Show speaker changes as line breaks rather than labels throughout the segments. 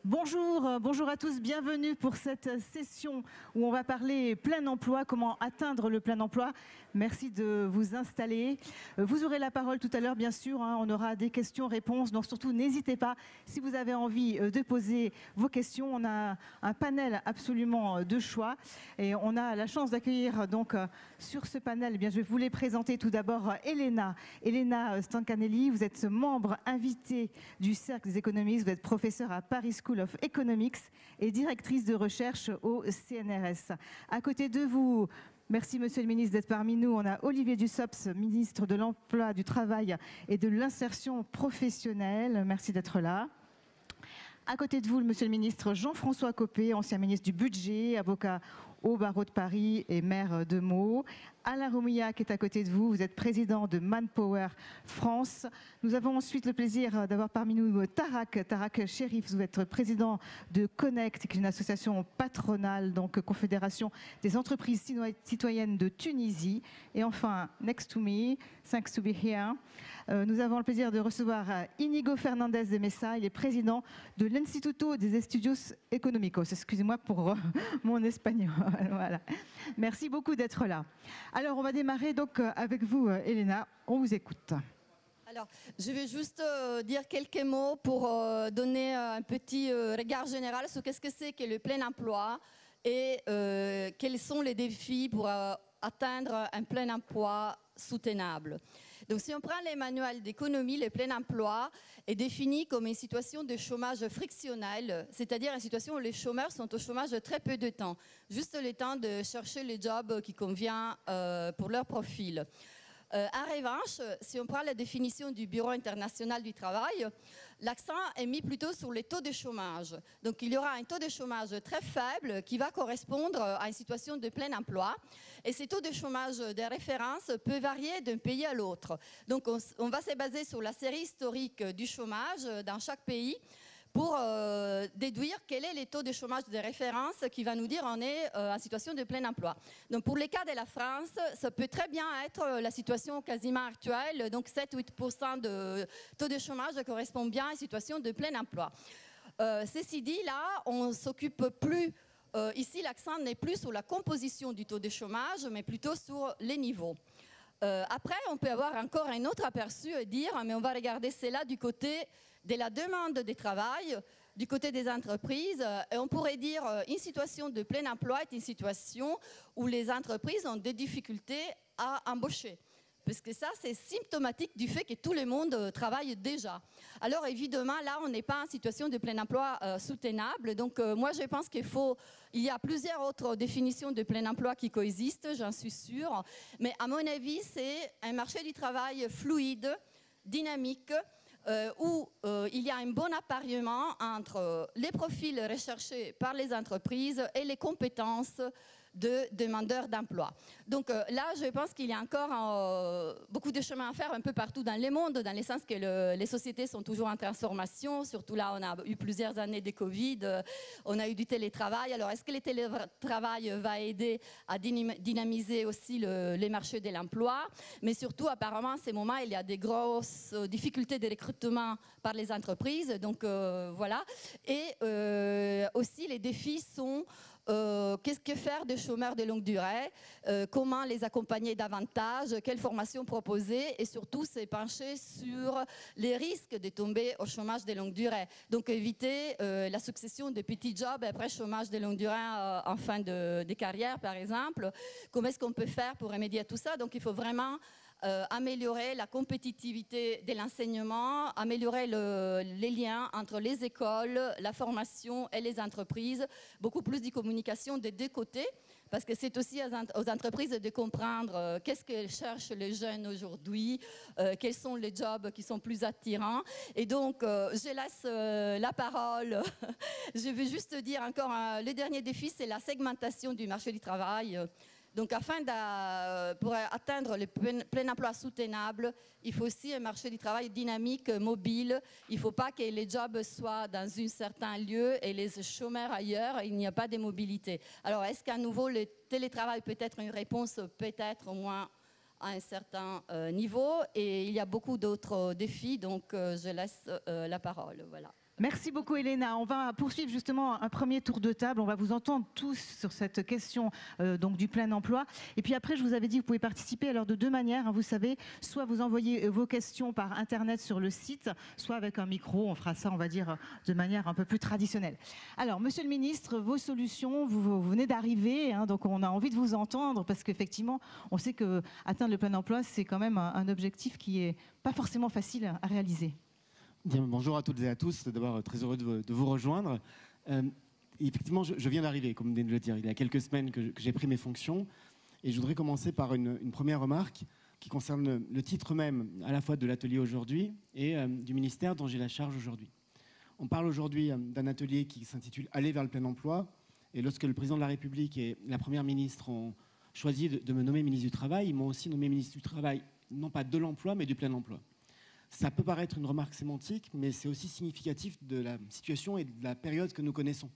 Bonjour, bonjour à tous, bienvenue pour cette session où on va parler plein emploi, comment atteindre le plein emploi. Merci de vous installer. Vous aurez la parole tout à l'heure, bien sûr, on aura des questions-réponses, donc surtout n'hésitez pas si vous avez envie de poser vos questions. On a un panel absolument de choix et on a la chance d'accueillir donc sur ce panel, eh bien, je vais vous les présenter tout d'abord Elena Stancanelli, vous êtes membre invité du Cercle des économistes, vous êtes professeur à Paris School of Economics et directrice de recherche au CNRS. À côté de vous, merci Monsieur le ministre d'être parmi nous, on a Olivier Dussopt, ministre de l'Emploi, du Travail et de l'Insertion professionnelle. Merci d'être là. À côté de vous, Monsieur le ministre Jean-François Copé, ancien ministre du Budget, avocat au barreau de Paris et maire de Meaux. Alain Roumillac est à côté de vous, vous êtes président de Manpower France. Nous avons ensuite le plaisir d'avoir parmi nous Tarak Chérif, vous êtes président de Connect, qui est une association patronale, donc confédération des entreprises citoyennes de Tunisie. Et enfin, next to me, thanks to be here, nous avons le plaisir de recevoir Inigo Fernandez de Mesa, il est président de l'Instituto des Estudios Económicos. Excusez-moi pour mon espagnol. Voilà. Merci beaucoup d'être là. Alors, on va démarrer donc avec vous, Elena. On vous écoute.
Alors, je vais juste dire quelques mots pour donner un petit regard général sur qu'est-ce que c'est que le plein emploi et quels sont les défis pour atteindre un plein emploi soutenable. Donc, si on prend les manuels d'économie, le plein emploi est défini comme une situation de chômage frictionnel, c'est-à-dire une situation où les chômeurs sont au chômage très peu de temps, juste le temps de chercher le job qui convient pour leur profil. En revanche, si on prend la définition du Bureau international du travail, l'accent est mis plutôt sur les taux de chômage. Donc il y aura un taux de chômage très faible qui va correspondre à une situation de plein emploi. Et ces taux de chômage de référence peuvent varier d'un pays à l'autre. Donc on va se baser sur la série historique du chômage dans chaque pays pour déduire quel est le taux de chômage de référence qui va nous dire on est en situation de plein emploi. Donc pour les cas de la France, ça peut très bien être la situation quasiment actuelle, donc 7-8% de taux de chômage correspond bien à une situation de plein emploi. Ceci dit, là, on ne s'occupe plus, ici l'accent n'est plus sur la composition du taux de chômage, mais plutôt sur les niveaux. Après, on peut avoir encore un autre aperçu et dire, mais on va regarder cela du côté de la demande de travail, du côté des entreprises. Et on pourrait dire une situation de plein emploi est une situation où les entreprises ont des difficultés à embaucher. Parce que ça, c'est symptomatique du fait que tout le monde travaille déjà. Alors évidemment, là, on n'est pas en situation de plein emploi soutenable. Donc moi, je pense qu'il y a plusieurs autres définitions de plein emploi qui coexistent, j'en suis sûre. Mais à mon avis, c'est un marché du travail fluide, dynamique, où il y a un bon appariement entre les profils recherchés par les entreprises et les compétences de demandeurs d'emploi. Donc là, je pense qu'il y a encore beaucoup de chemin à faire un peu partout dans le monde, dans le sens que les sociétés sont toujours en transformation. Surtout là, on a eu plusieurs années de Covid, on a eu du télétravail. Alors, est-ce que le télétravail va aider à dynamiser aussi les marchés de l'emploi? Mais surtout, apparemment, en ces moments, il y a des grosses difficultés de recrutement par les entreprises. Donc, voilà. Et aussi, les défis sont qu'est-ce que faire des chômeurs de longue durée, comment les accompagner davantage, quelle formation proposer et surtout se pencher sur les risques de tomber au chômage de longue durée. Donc éviter la succession de petits jobs après chômage de longue durée en fin de carrière par exemple. Comment est-ce qu'on peut faire pour remédier à tout ça? Donc il faut vraiment améliorer la compétitivité de l'enseignement, améliorer les liens entre les écoles, la formation et les entreprises, beaucoup plus de communication des deux côtés, parce que c'est aussi aux entreprises de comprendre qu'est-ce que cherchent les jeunes aujourd'hui, quels sont les jobs qui sont plus attirants. Et donc, je laisse la parole. Je veux juste dire encore, le dernier défi, c'est la segmentation du marché du travail. Donc, pour atteindre le plein emploi soutenable, il faut aussi un marché du travail dynamique, mobile. Il ne faut pas que les jobs soient dans un certain lieu et les chômeurs ailleurs. Il n'y a pas de mobilité. Alors, est-ce qu'à nouveau, le télétravail peut être une réponse, peut-être au moins à un certain niveau? Et il y a beaucoup d'autres défis, donc je laisse la parole. Voilà.
Merci beaucoup Elena. On va poursuivre justement un premier tour de table. On va vous entendre tous sur cette question donc du plein emploi. Et puis après, je vous avais dit, vous pouvez participer alors de deux manières. Hein, vous savez, soit vous envoyez vos questions par Internet sur le site, soit avec un micro. On fera ça, on va dire, de manière un peu plus traditionnelle. Alors, Monsieur le Ministre, vos solutions, vous venez d'arriver. Hein, donc on a envie de vous entendre parce qu'effectivement, on sait que atteindre le plein emploi, c'est quand même un objectif qui est pas forcément facile à réaliser.
Bien, bonjour à toutes et à tous, d'abord très heureux de vous rejoindre. Effectivement, je viens d'arriver, comme vous venez de le dire, il y a quelques semaines que j'ai pris mes fonctions et je voudrais commencer par une première remarque qui concerne le titre même à la fois de l'atelier aujourd'hui et du ministère dont j'ai la charge aujourd'hui. On parle aujourd'hui d'un atelier qui s'intitule « Aller vers le plein emploi » et lorsque le président de la République et la première ministre ont choisi de me nommer ministre du Travail, ils m'ont aussi nommé ministre du Travail, non pas de l'emploi, mais du plein emploi. Ça peut paraître une remarque sémantique, mais c'est aussi significatif de la situation et de la période que nous connaissons.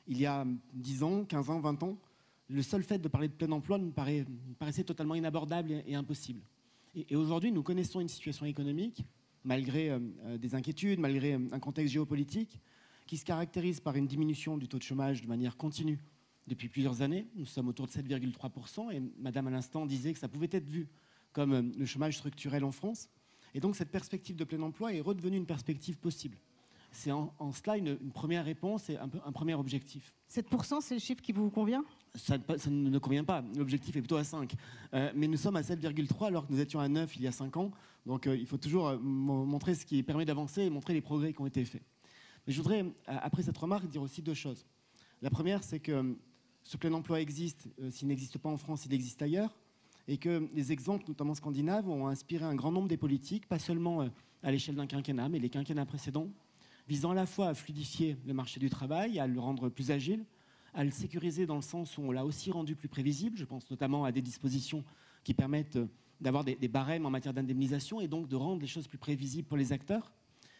Il y a 10 ans, 15 ans, 20 ans, le seul fait de parler de plein emploi me paraissait totalement inabordable et impossible. Et aujourd'hui, nous connaissons une situation économique, malgré des inquiétudes, malgré un contexte géopolitique, qui se caractérise par une diminution du taux de chômage de manière continue depuis plusieurs années. Nous sommes autour de 7,3% et Madame à l'instant disait que ça pouvait être vu comme le chômage structurel en France. Et donc cette perspective de plein emploi est redevenue une perspective possible. C'est en cela une première réponse et un premier objectif.
7%, c'est le chiffre qui vous convient ?
Ça ne convient pas. L'objectif est plutôt à 5. Mais nous sommes à 7,3 alors que nous étions à 9 il y a 5 ans. Donc il faut toujours montrer ce qui permet d'avancer et montrer les progrès qui ont été faits. Mais je voudrais, après cette remarque, dire aussi deux choses. La première, c'est que ce plein emploi existe. S'il n'existe pas en France, il existe ailleurs. Et que les exemples, notamment scandinaves, ont inspiré un grand nombre des politiques, pas seulement à l'échelle d'un quinquennat, mais les quinquennats précédents, visant à la fois à fluidifier le marché du travail, à le rendre plus agile, à le sécuriser dans le sens où on l'a aussi rendu plus prévisible. Je pense notamment à des dispositions qui permettent d'avoir des barèmes en matière d'indemnisation et donc de rendre les choses plus prévisibles pour les acteurs.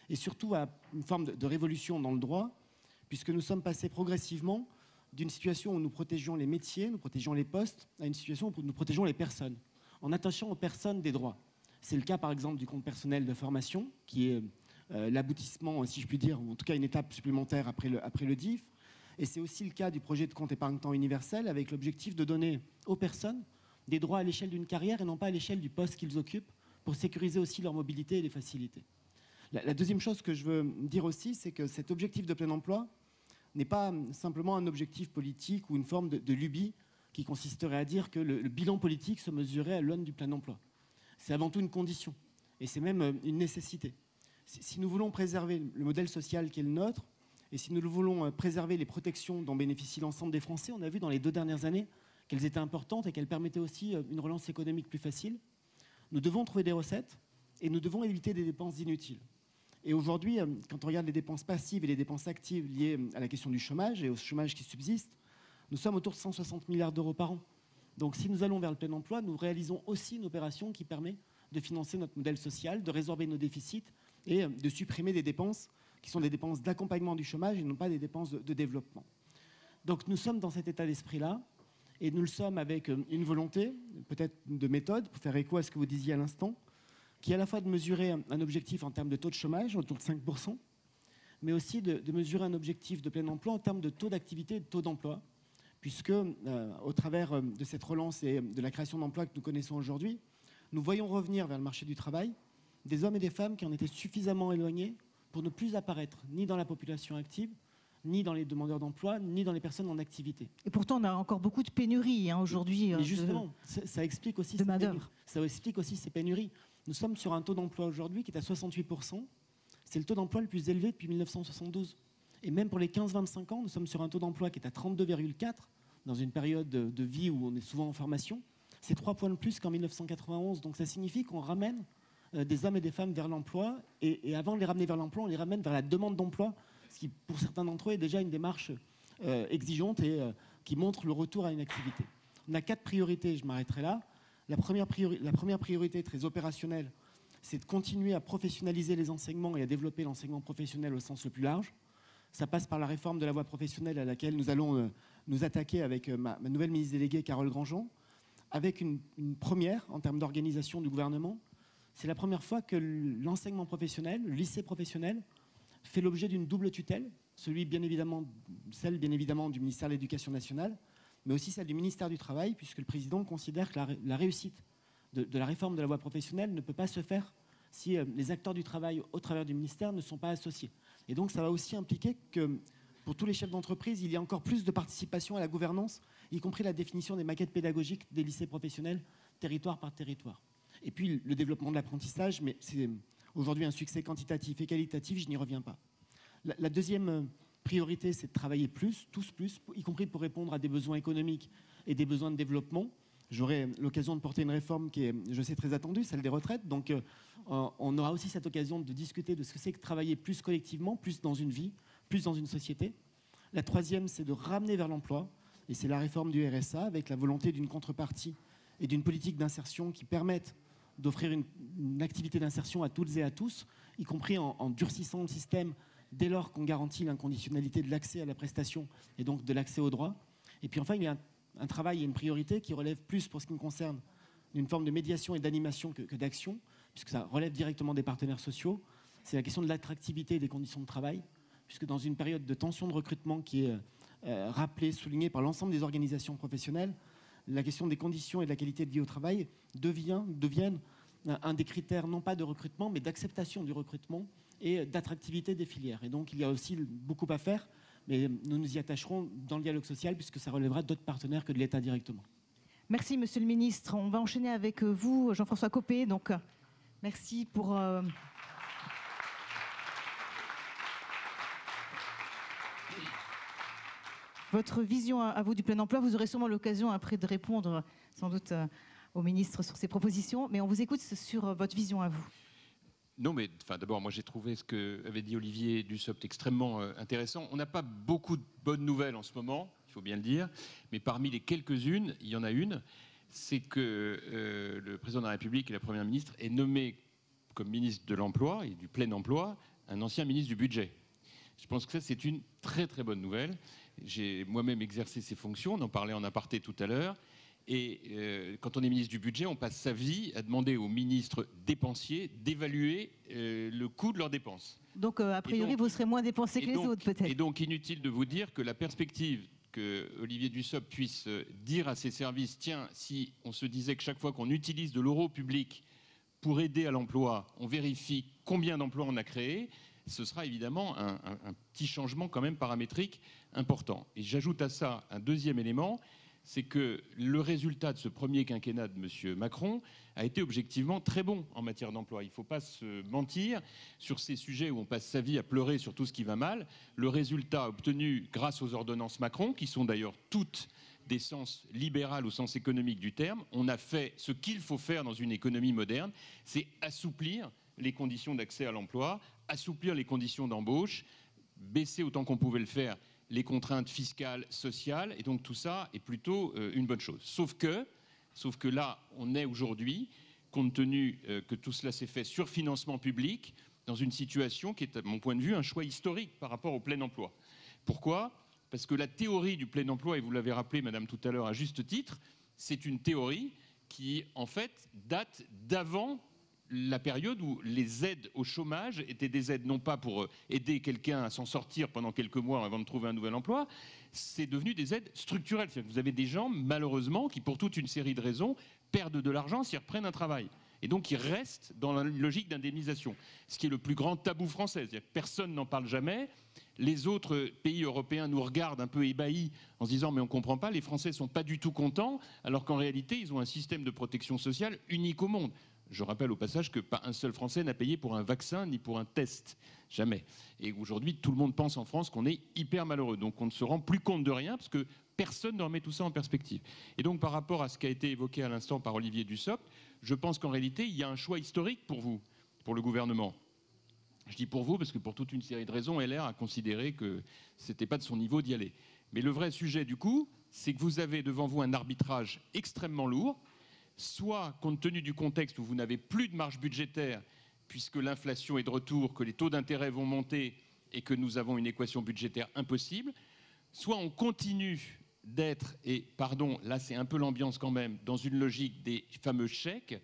Et surtout à une forme de révolution dans le droit, puisque nous sommes passés progressivement d'une situation où nous protégions les métiers, nous protégions les postes, à une situation où nous protégeons les personnes, en attachant aux personnes des droits. C'est le cas par exemple du compte personnel de formation, qui est l'aboutissement, si je puis dire, ou en tout cas une étape supplémentaire après le DIF. Et c'est aussi le cas du projet de compte épargne-temps universel, avec l'objectif de donner aux personnes des droits à l'échelle d'une carrière et non pas à l'échelle du poste qu'ils occupent, pour sécuriser aussi leur mobilité et les faciliter. La deuxième chose que je veux dire aussi, c'est que cet objectif de plein emploi n'est pas simplement un objectif politique ou une forme de lubie qui consisterait à dire que le bilan politique se mesurait à l'aune du plein emploi. C'est avant tout une condition, et c'est même une nécessité. Si nous voulons préserver le modèle social qui est le nôtre, et si nous voulons préserver les protections dont bénéficie l'ensemble des Français, on a vu dans les 2 dernières années qu'elles étaient importantes et qu'elles permettaient aussi une relance économique plus facile. Nous devons trouver des recettes, et nous devons éviter des dépenses inutiles. Et aujourd'hui, quand on regarde les dépenses passives et les dépenses actives liées à la question du chômage et au chômage qui subsiste, nous sommes autour de 160 milliards d'euros par an. Donc si nous allons vers le plein emploi, nous réalisons aussi une opération qui permet de financer notre modèle social, de résorber nos déficits et de supprimer des dépenses qui sont des dépenses d'accompagnement du chômage et non pas des dépenses de développement. Donc nous sommes dans cet état d'esprit-là et nous le sommes avec une volonté, peut-être de méthode, pour faire écho à ce que vous disiez à l'instant, qui est à la fois de mesurer un objectif en termes de taux de chômage, autour de 5%, mais aussi de mesurer un objectif de plein emploi en termes de taux d'activité et de taux d'emploi, puisque au travers de cette relance et de la création d'emplois que nous connaissons aujourd'hui, nous voyons revenir vers le marché du travail des hommes et des femmes qui en étaient suffisamment éloignés pour ne plus apparaître ni dans la population active, ni dans les demandeurs d'emploi, ni dans les personnes en activité.
Et pourtant, on a encore beaucoup de pénuries aujourd'hui.
Mais justement, ça explique aussi
de main-d'œuvre.
Ça explique aussi ces pénuries. Nous sommes sur un taux d'emploi aujourd'hui qui est à 68%. C'est le taux d'emploi le plus élevé depuis 1972. Et même pour les 15-25 ans, nous sommes sur un taux d'emploi qui est à 32,4 dans une période de vie où on est souvent en formation. C'est 3 points de plus qu'en 1991. Donc ça signifie qu'on ramène des hommes et des femmes vers l'emploi. Et avant de les ramener vers l'emploi, on les ramène vers la demande d'emploi, ce qui, pour certains d'entre eux, est déjà une démarche exigeante et qui montre le retour à une activité. On a 4 priorités, je m'arrêterai là. La première priorité très opérationnelle, c'est de continuer à professionnaliser les enseignements et à développer l'enseignement professionnel au sens le plus large. Ça passe par la réforme de la voie professionnelle à laquelle nous allons nous attaquer avec ma nouvelle ministre déléguée, Carole Grandjean, avec une première en termes d'organisation du gouvernement. C'est la première fois que l'enseignement professionnel, le lycée professionnel, fait l'objet d'une double tutelle, celle bien évidemment du ministère de l'Éducation nationale, mais aussi celle du ministère du Travail, puisque le président considère que la réussite de la réforme de la voie professionnelle ne peut pas se faire si les acteurs du travail au travers du ministère ne sont pas associés. Et donc ça va aussi impliquer que pour tous les chefs d'entreprise, il y a encore plus de participation à la gouvernance, y compris la définition des maquettes pédagogiques des lycées professionnels, territoire par territoire. Et puis le développement de l'apprentissage, mais c'est aujourd'hui un succès quantitatif et qualitatif, je n'y reviens pas. La deuxième priorité, c'est de travailler plus, tous plus, y compris pour répondre à des besoins économiques et des besoins de développement. J'aurai l'occasion de porter une réforme qui est, je sais, très attendue, celle des retraites. Donc on aura aussi cette occasion de discuter de ce que c'est que travailler plus collectivement, plus dans une vie, plus dans une société. La troisième, c'est de ramener vers l'emploi. Et c'est la réforme du RSA avec la volonté d'une contrepartie et d'une politique d'insertion qui permettent d'offrir une activité d'insertion à toutes et à tous, y compris en durcissant le système dès lors qu'on garantit l'inconditionnalité de l'accès à la prestation et donc de l'accès aux droits. Et puis enfin, il y a un travail et une priorité qui relève plus, pour ce qui me concerne, d'une forme de médiation et d'animation que d'action, puisque ça relève directement des partenaires sociaux. C'est la question de l'attractivité des conditions de travail, puisque dans une période de tension de recrutement qui est rappelée, soulignée par l'ensemble des organisations professionnelles, la question des conditions et de la qualité de vie au travail deviennent un des critères, non pas de recrutement, mais d'acceptation du recrutement et d'attractivité des filières. Et donc, il y a aussi beaucoup à faire, mais nous nous y attacherons dans le dialogue social, puisque ça relèvera d'autres partenaires que de l'État directement.
Merci, Monsieur le Ministre. On va enchaîner avec vous, Jean-François Copé. Donc, merci pour... votre vision à vous du plein emploi. Vous aurez sûrement l'occasion après de répondre sans doute au ministre sur ses propositions, mais on vous écoute sur votre vision à vous.
Non, mais d'abord, moi j'ai trouvé ce qu'avait dit Olivier Dussopt extrêmement intéressant. On n'a pas beaucoup de bonnes nouvelles en ce moment, il faut bien le dire, mais parmi les quelques-unes, il y en a une, c'est que le président de la République et la Première ministre est nommé comme ministre de l'Emploi et du plein emploi un ancien ministre du Budget. Je pense que ça, c'est une très très bonne nouvelle. J'ai moi-même exercé ces fonctions, on en parlait en aparté tout à l'heure. Et quand on est ministre du Budget, on passe sa vie à demander aux ministres dépensiers d'évaluer le coût de leurs dépenses.
Donc, a priori, vous serez moins dépensé que les autres, peut-être.
Et donc, inutile de vous dire que la perspective que Olivier Dussopt puisse dire à ses services, tiens, si on se disait que chaque fois qu'on utilise de l'euro public pour aider à l'emploi, on vérifie combien d'emplois on a créés, ce sera évidemment un petit changement quand même paramétrique important. Et j'ajoute à ça un deuxième élément, c'est que le résultat de ce premier quinquennat de M. Macron a été objectivement très bon en matière d'emploi. Il ne faut pas se mentir sur ces sujets où on passe sa vie à pleurer sur tout ce qui va mal. Le résultat obtenu grâce aux ordonnances Macron, qui sont d'ailleurs toutes des sens libéral au sens économique du terme, on a fait ce qu'il faut faire dans une économie moderne, c'est assouplir les conditions d'accès à l'emploi, assouplir les conditions d'embauche, baisser autant qu'on pouvait le faire les contraintes fiscales, sociales, et donc tout ça est plutôt une bonne chose. Sauf que là, on est aujourd'hui, compte tenu que tout cela s'est fait sur financement public, dans une situation qui est, à mon point de vue, un choix historique par rapport au plein emploi. Pourquoi ? Parce que la théorie du plein emploi, et vous l'avez rappelé, madame, tout à l'heure, à juste titre, c'est une théorie qui, en fait, date d'avant la période où les aides au chômage étaient des aides non pas pour aider quelqu'un à s'en sortir pendant quelques mois avant de trouver un nouvel emploi, c'est devenu des aides structurelles. C'est-à-dire que vous avez des gens, malheureusement, qui pour toute une série de raisons perdent de l'argent s'ils reprennent un travail. Et donc ils restent dans la logique d'indemnisation, ce qui est le plus grand tabou français. C'est-à-dire que personne n'en parle jamais. Les autres pays européens nous regardent un peu ébahis en se disant mais on ne comprend pas, les Français ne sont pas du tout contents, alors qu'en réalité ils ont un système de protection sociale unique au monde. Je rappelle au passage que pas un seul Français n'a payé pour un vaccin ni pour un test. Jamais. Et aujourd'hui, tout le monde pense en France qu'on est hyper malheureux. Donc on ne se rend plus compte de rien parce que personne ne remet tout ça en perspective. Et donc par rapport à ce qui a été évoqué à l'instant par Olivier Dussopt, je pense qu'en réalité, il y a un choix historique pour vous, pour le gouvernement. Je dis pour vous parce que pour toute une série de raisons, LR a considéré que ce n'était pas de son niveau d'y aller. Mais le vrai sujet du coup, c'est que vous avez devant vous un arbitrage extrêmement lourd, soit compte tenu du contexte où vous n'avez plus de marge budgétaire, puisque l'inflation est de retour, que les taux d'intérêt vont monter et que nous avons une équation budgétaire impossible, soit on continue d'être, et pardon, là c'est un peu l'ambiance quand même, dans une logique des fameux chèques,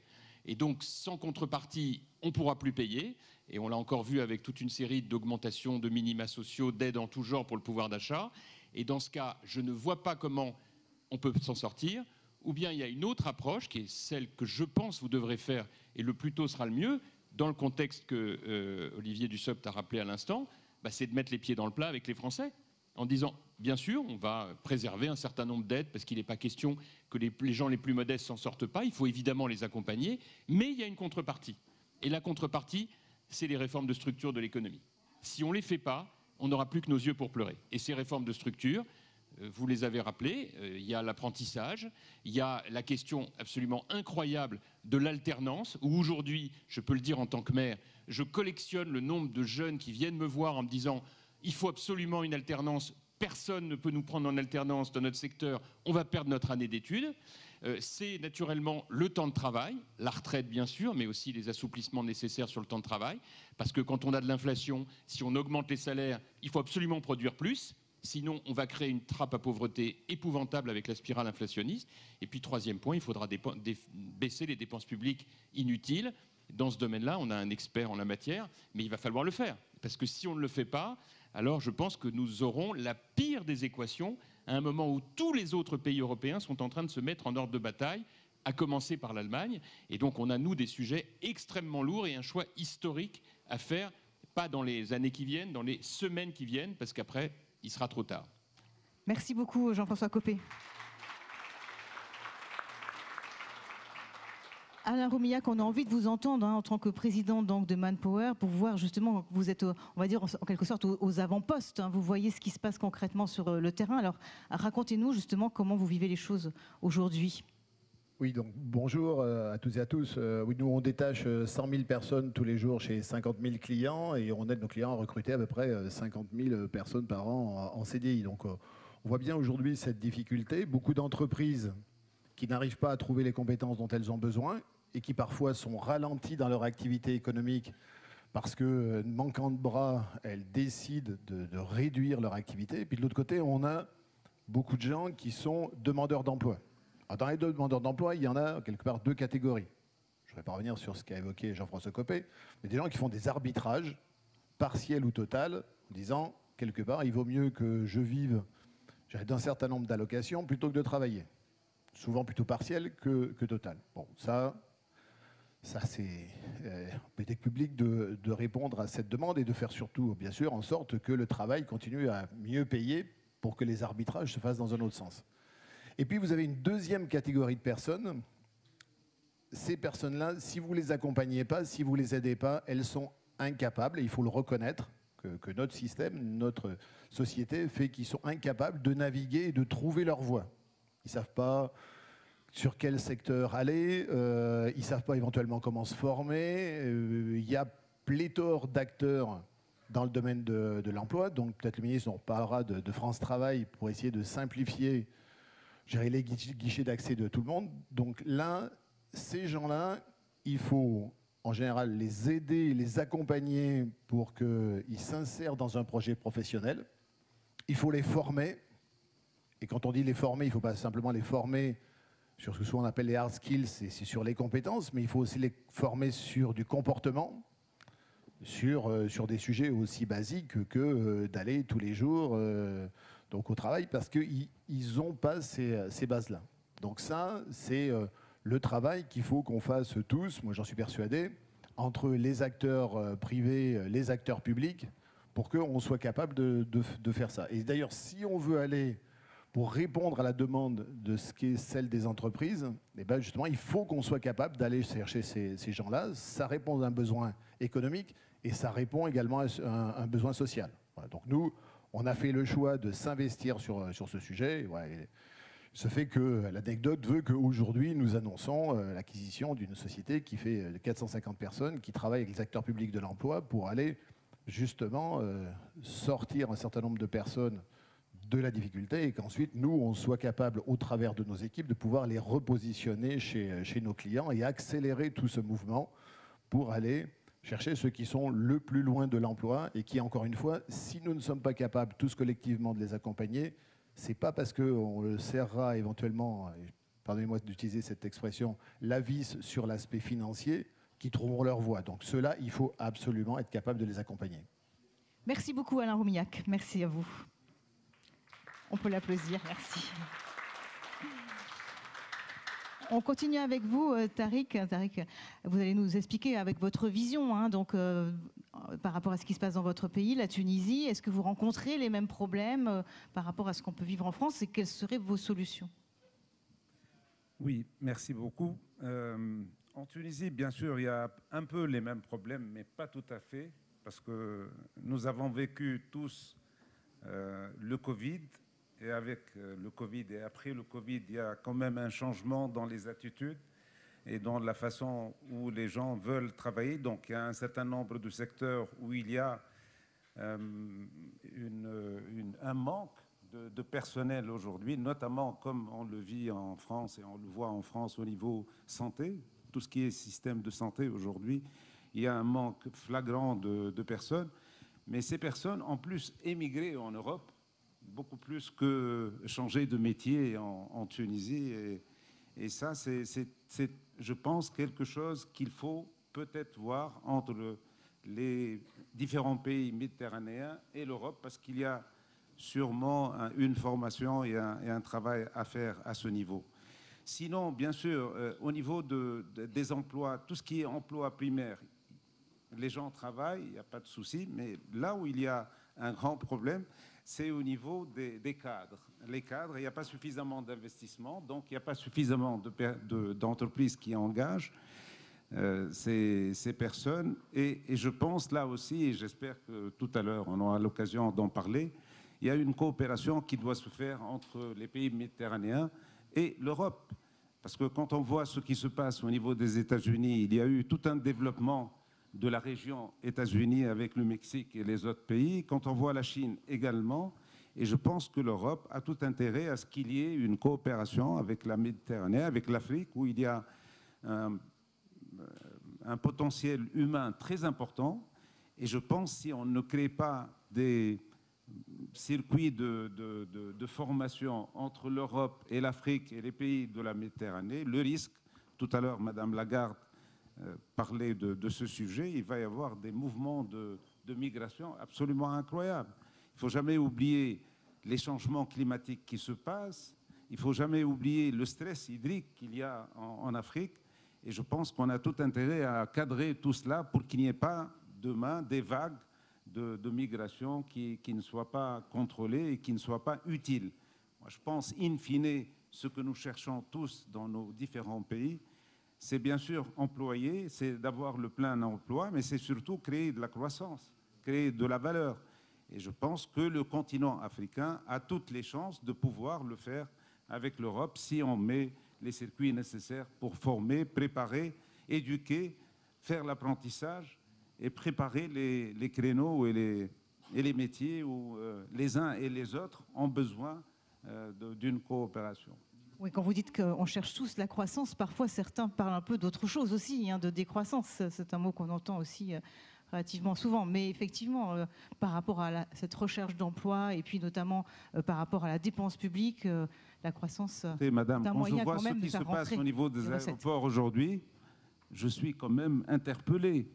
Et donc, sans contrepartie, on ne pourra plus payer. Et on l'a encore vu avec toute une série d'augmentations de minima sociaux, d'aides en tout genre pour le pouvoir d'achat. Et dans ce cas, je ne vois pas comment on peut s'en sortir. Ou bien il y a une autre approche, qui est celle que je pense vous devrez faire, et le plus tôt sera le mieux, dans le contexte que Olivier Dussopt a rappelé à l'instant, c'est de mettre les pieds dans le plat avec les Français, en disant, bien sûr, on va préserver un certain nombre d'aides, parce qu'il n'est pas question que les gens les plus modestes s'en sortent pas, il faut évidemment les accompagner, mais il y a une contrepartie. Et la contrepartie, c'est les réformes de structure de l'économie. Si on ne les fait pas, on n'aura plus que nos yeux pour pleurer. Et ces réformes de structure, vous les avez rappelées, il y a l'apprentissage, il y a la question absolument incroyable de l'alternance, où aujourd'hui, je peux le dire en tant que maire, je collectionne le nombre de jeunes qui viennent me voir en me disant « il faut absolument une alternance, personne ne peut nous prendre en alternance dans notre secteur, on va perdre notre année d'études ». C'est naturellement le temps de travail, la retraite bien sûr, mais aussi les assouplissements nécessaires sur le temps de travail, parce que quand on a de l'inflation, si on augmente les salaires, il faut absolument produire plus. Sinon, on va créer une trappe à pauvreté épouvantable avec la spirale inflationniste. Et puis, troisième point, il faudra baisser les dépenses publiques inutiles. Dans ce domaine-là, on a un expert en la matière, mais il va falloir le faire. Parce que si on ne le fait pas, alors je pense que nous aurons la pire des équations à un moment où tous les autres pays européens sont en train de se mettre en ordre de bataille, à commencer par l'Allemagne. Et donc, on a, nous, des sujets extrêmement lourds et un choix historique à faire, pas dans les années qui viennent, dans les semaines qui viennent, parce qu'après, il sera trop tard.
Merci beaucoup, Jean-François Copé. Alain Roumillac, on a envie de vous entendre en tant que président donc, de Manpower pour voir justement que vous êtes, on va dire en quelque sorte, aux avant-postes. Vous voyez ce qui se passe concrètement sur le terrain. Alors, racontez-nous justement comment vous vivez les choses aujourd'hui.
Oui, donc bonjour à toutes et à tous. Oui, nous, on détache 100 000 personnes tous les jours chez 50 000 clients et on aide nos clients à recruter à peu près 50 000 personnes par an en CDI. Donc, on voit bien aujourd'hui cette difficulté. Beaucoup d'entreprises qui n'arrivent pas à trouver les compétences dont elles ont besoin et qui parfois sont ralenties dans leur activité économique parce que, manquant de bras, elles décident de réduire leur activité. Et puis de l'autre côté, on a beaucoup de gens qui sont demandeurs d'emploi. Alors, dans les deux demandeurs d'emploi, il y en a quelque part deux catégories. Je ne vais pas revenir sur ce qu'a évoqué Jean-François Copé, mais des gens qui font des arbitrages, partiels ou total, en disant, quelque part, il vaut mieux que je vive d'un certain nombre d'allocations plutôt que de travailler. Souvent plutôt partiel que total. Bon, ça c'est politique publique de répondre à cette demande et de faire surtout, bien sûr, en sorte que le travail continue à mieux payer pour que les arbitrages se fassent dans un autre sens. Et puis, vous avez une deuxième catégorie de personnes. Ces personnes-là, si vous ne les accompagnez pas, si vous ne les aidez pas, elles sont incapables, et il faut le reconnaître, que notre système, notre société fait qu'ils sont incapables de naviguer et de trouver leur voie. Ils ne savent pas sur quel secteur aller, ils ne savent pas éventuellement comment se former. Il y a pléthore d'acteurs dans le domaine de l'emploi. Donc peut-être le ministre en parlera de France Travail pour essayer de simplifier les guichets d'accès de tout le monde. Donc là, ces gens-là, il faut en général les aider, les accompagner pour qu'ils s'insèrent dans un projet professionnel. Il faut les former. Et quand on dit les former, il ne faut pas simplement les former sur ce que souvent on appelle les hard skills, c'est sur les compétences, mais il faut aussi les former sur du comportement, sur des sujets aussi basiques que d'aller tous les jours donc au travail, parce qu'ils n'ont pas ces bases-là. Donc ça, c'est le travail qu'il faut qu'on fasse tous, moi j'en suis persuadé, entre les acteurs privés, les acteurs publics, pour qu'on soit capable de faire ça. Et d'ailleurs, si on veut aller pour répondre à la demande de ce qui est celle des entreprises, eh ben justement, il faut qu'on soit capable d'aller chercher ces gens-là. Ça répond à un besoin économique et ça répond également à un besoin social. Voilà. Donc nous, on a fait le choix de s'investir sur ce sujet. Ouais, ce fait que l'anecdote veut qu'aujourd'hui, nous annonçons l'acquisition d'une société qui fait 450 personnes, qui travaille avec les acteurs publics de l'emploi pour aller justement sortir un certain nombre de personnes de la difficulté et qu'ensuite, nous, on soit capable, au travers de nos équipes, de pouvoir les repositionner chez nos clients et accélérer tout ce mouvement pour aller chercher ceux qui sont le plus loin de l'emploi et qui, encore une fois, si nous ne sommes pas capables tous collectivement de les accompagner, c'est pas parce qu'on le serrera éventuellement, pardonnez-moi d'utiliser cette expression, la vis sur l'aspect financier, qui trouveront leur voie. Donc ceux-là, il faut absolument être capable de les accompagner.
Merci beaucoup Alain Roumillac, merci à vous. On peut l'applaudir, merci. On continue avec vous, Tariq. Tariq, vous allez nous expliquer avec votre vision, hein, donc, par rapport à ce qui se passe dans votre pays, la Tunisie. Est-ce que vous rencontrez les mêmes problèmes par rapport à ce qu'on peut vivre en France et quelles seraient vos solutions?
Oui, merci beaucoup. En Tunisie, bien sûr, il y a un peu les mêmes problèmes, mais pas tout à fait, parce que nous avons vécu tous le Covid. Et avec le Covid et après le Covid, il y a quand même un changement dans les attitudes et dans la façon où les gens veulent travailler. Donc il y a un certain nombre de secteurs où il y a un manque de personnel aujourd'hui, notamment comme on le vit en France et on le voit en France au niveau santé. Tout ce qui est système de santé aujourd'hui, il y a un manque flagrant de personnes. Mais ces personnes, en plus, émigré en Europe, beaucoup plus que changer de métier en Tunisie. Et ça, c'est, je pense, quelque chose qu'il faut peut-être voir entre les différents pays méditerranéens et l'Europe, parce qu'il y a sûrement une formation et un travail à faire à ce niveau. Sinon, bien sûr, au niveau des emplois, tout ce qui est emploi primaire, les gens travaillent, il n'y a pas de souci, mais là où il y a un grand problème, c'est au niveau des cadres. Les cadres, il n'y a pas suffisamment d'investissement, donc il n'y a pas suffisamment d'entreprises qui engagent ces personnes. Et je pense là aussi, et j'espère que tout à l'heure on aura l'occasion d'en parler, il y a une coopération qui doit se faire entre les pays méditerranéens et l'Europe. Parce que quand on voit ce qui se passe au niveau des États-Unis, il y a eu tout un développement de la région États-Unis avec le Mexique et les autres pays, quand on voit la Chine également, et je pense que l'Europe a tout intérêt à ce qu'il y ait une coopération avec la Méditerranée, avec l'Afrique, où il y a un potentiel humain très important, et je pense que si on ne crée pas des circuits de formation entre l'Europe et l'Afrique et les pays de la Méditerranée, le risque, tout à l'heure Madame Lagarde parler de ce sujet, il va y avoir des mouvements de migration absolument incroyables. Il ne faut jamais oublier les changements climatiques qui se passent, il ne faut jamais oublier le stress hydrique qu'il y a en Afrique, et je pense qu'on a tout intérêt à cadrer tout cela pour qu'il n'y ait pas demain des vagues de migration qui ne soient pas contrôlées et qui ne soient pas utiles. Moi, je pense, in fine, ce que nous cherchons tous dans nos différents pays, c'est bien sûr employer, c'est d'avoir le plein emploi, mais c'est surtout créer de la croissance, créer de la valeur. Et je pense que le continent africain a toutes les chances de pouvoir le faire avec l'Europe si on met les circuits nécessaires pour former, préparer, éduquer, faire l'apprentissage et préparer les créneaux et les métiers où les uns et les autres ont besoin d'une coopération.
Oui, quand vous dites qu'on cherche tous la croissance, parfois certains parlent un peu d'autre chose aussi, hein, de décroissance. C'est un mot qu'on entend aussi relativement souvent. Mais effectivement, par rapport à cette recherche d'emploi et puis notamment par rapport à la dépense publique, la croissance
Madame,
est un
quand
moyen
je vois
quand même
ce
de
qui se
faire
passe
rentrer
au niveau des
les recettes.
aéroports aujourd'hui, je suis quand même interpellé.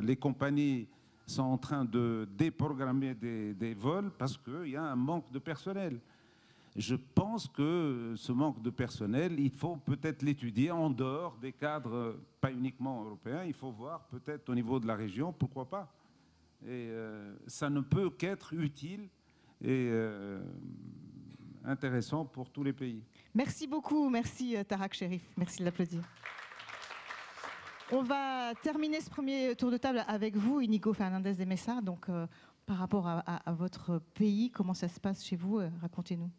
Les compagnies sont en train de déprogrammer des vols parce qu'il y a un manque de personnel. Je pense que ce manque de personnel, il faut peut-être l'étudier en dehors des cadres, pas uniquement européens, il faut voir peut-être au niveau de la région, pourquoi pas. Et ça ne peut qu'être utile et intéressant pour tous les pays.
Merci beaucoup, merci Tarak Cherif, merci de l'applaudir. On va terminer ce premier tour de table avec vous, Inigo Fernandez de Mesa. Donc, par rapport à votre pays, comment ça se passe chez vous? Racontez-nous.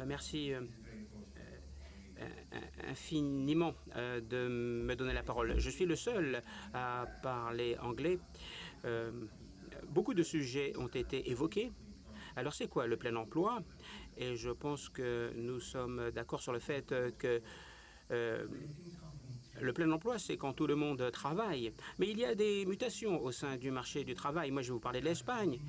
Merci infiniment de me donner la parole. Je suis le seul à parler anglais. Beaucoup de sujets ont été évoqués. Alors c'est quoi le plein emploi? Et je pense que nous sommes d'accord sur le fait que Le plein emploi, c'est quand tout le monde travaille. Mais il y a des mutations au sein du marché du travail. Moi, je vais vous parler de l'Espagne.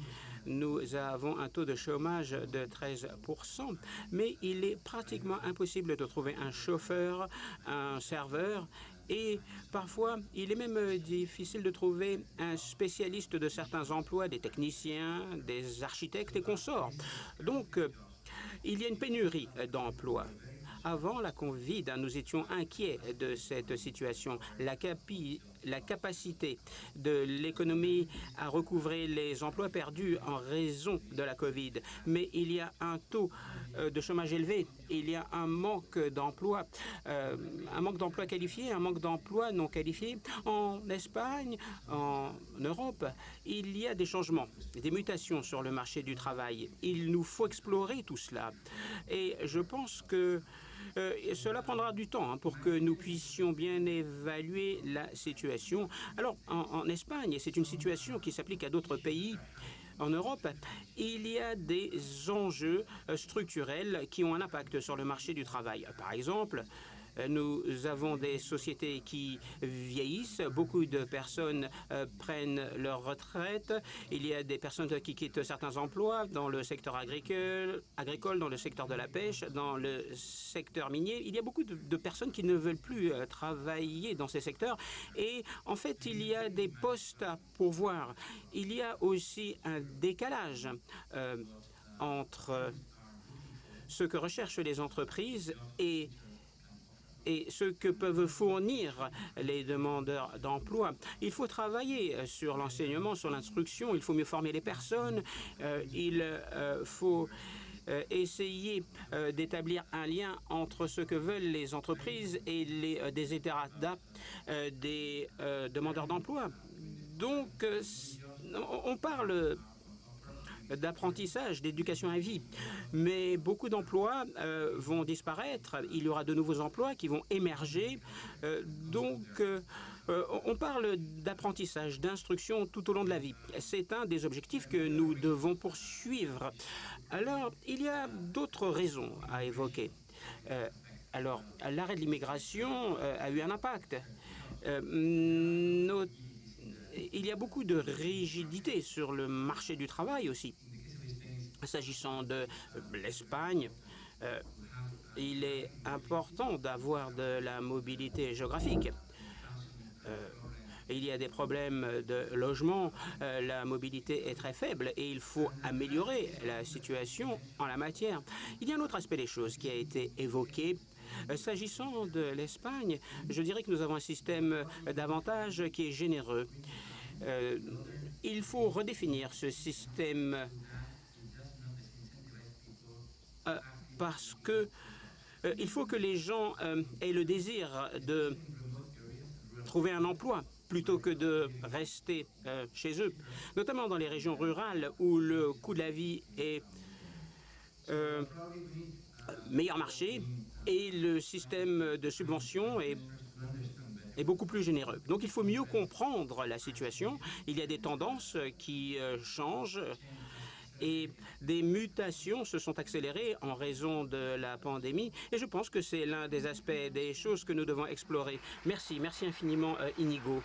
Nous avons un taux de chômage de 13%, mais il est pratiquement impossible de trouver un chauffeur, un serveur, et parfois, il est même difficile de trouver un spécialiste de certains emplois, des techniciens, des architectes et consorts. Donc, il y a une pénurie d'emplois. Avant la Covid, nous étions inquiets de cette situation. La capacité de l'économie à recouvrer les emplois perdus en raison de la Covid. Mais il y a un taux de chômage élevé. Il y a un manque d'emplois qualifiés, un manque d'emplois non qualifiés. En Espagne, en Europe, il y a des changements, des mutations sur le marché du travail. Il nous faut explorer tout cela. Et je pense que cela prendra du temps pour que nous puissions bien évaluer la situation. Alors, en Espagne, et c'est une situation qui s'applique à d'autres pays, en Europe, il y a des enjeux structurels qui ont un impact sur le marché du travail. Par exemple, nous avons des sociétés qui vieillissent, beaucoup de personnes prennent leur retraite, il y a des personnes qui quittent certains emplois dans le secteur agricole, dans le secteur de la pêche, dans le secteur minier. Il y a beaucoup de personnes qui ne veulent plus travailler dans ces secteurs et en fait il y a des postes à pourvoir. Il y a aussi un décalage entre ce que recherchent les entreprises et ce que peuvent fournir les demandeurs d'emploi. Il faut travailler sur l'enseignement, sur l'instruction, il faut mieux former les personnes, il faut essayer d'établir un lien entre ce que veulent les entreprises et les desiderata des demandeurs d'emploi. Donc, on parle d'apprentissage, d'éducation à vie. Mais beaucoup d'emplois vont disparaître. Il y aura de nouveaux emplois qui vont émerger. On parle d'apprentissage, d'instruction tout au long de la vie. C'est un des objectifs que nous devons poursuivre. Alors, il y a d'autres raisons à évoquer. Alors, l'arrêt de l'immigration a eu un impact. Il y a beaucoup de rigidité sur le marché du travail aussi. S'agissant de l'Espagne, il est important d'avoir de la mobilité géographique. Il y a des problèmes de logement, la mobilité est très faible et il faut améliorer la situation en la matière. Il y a un autre aspect des choses qui a été évoqué. S'agissant de l'Espagne, je dirais que nous avons un système d'avantages qui est généreux. Il faut redéfinir ce système parce que il faut que les gens aient le désir de trouver un emploi plutôt que de rester chez eux, notamment dans les régions rurales où le coût de la vie est meilleur marché et le système de subvention est beaucoup plus généreux. Donc il faut mieux comprendre la situation. Il y a des tendances qui changent et des mutations se sont accélérées en raison de la pandémie. Et je pense que c'est l'un des aspects des choses que nous devons explorer. Merci, merci infiniment Inigo.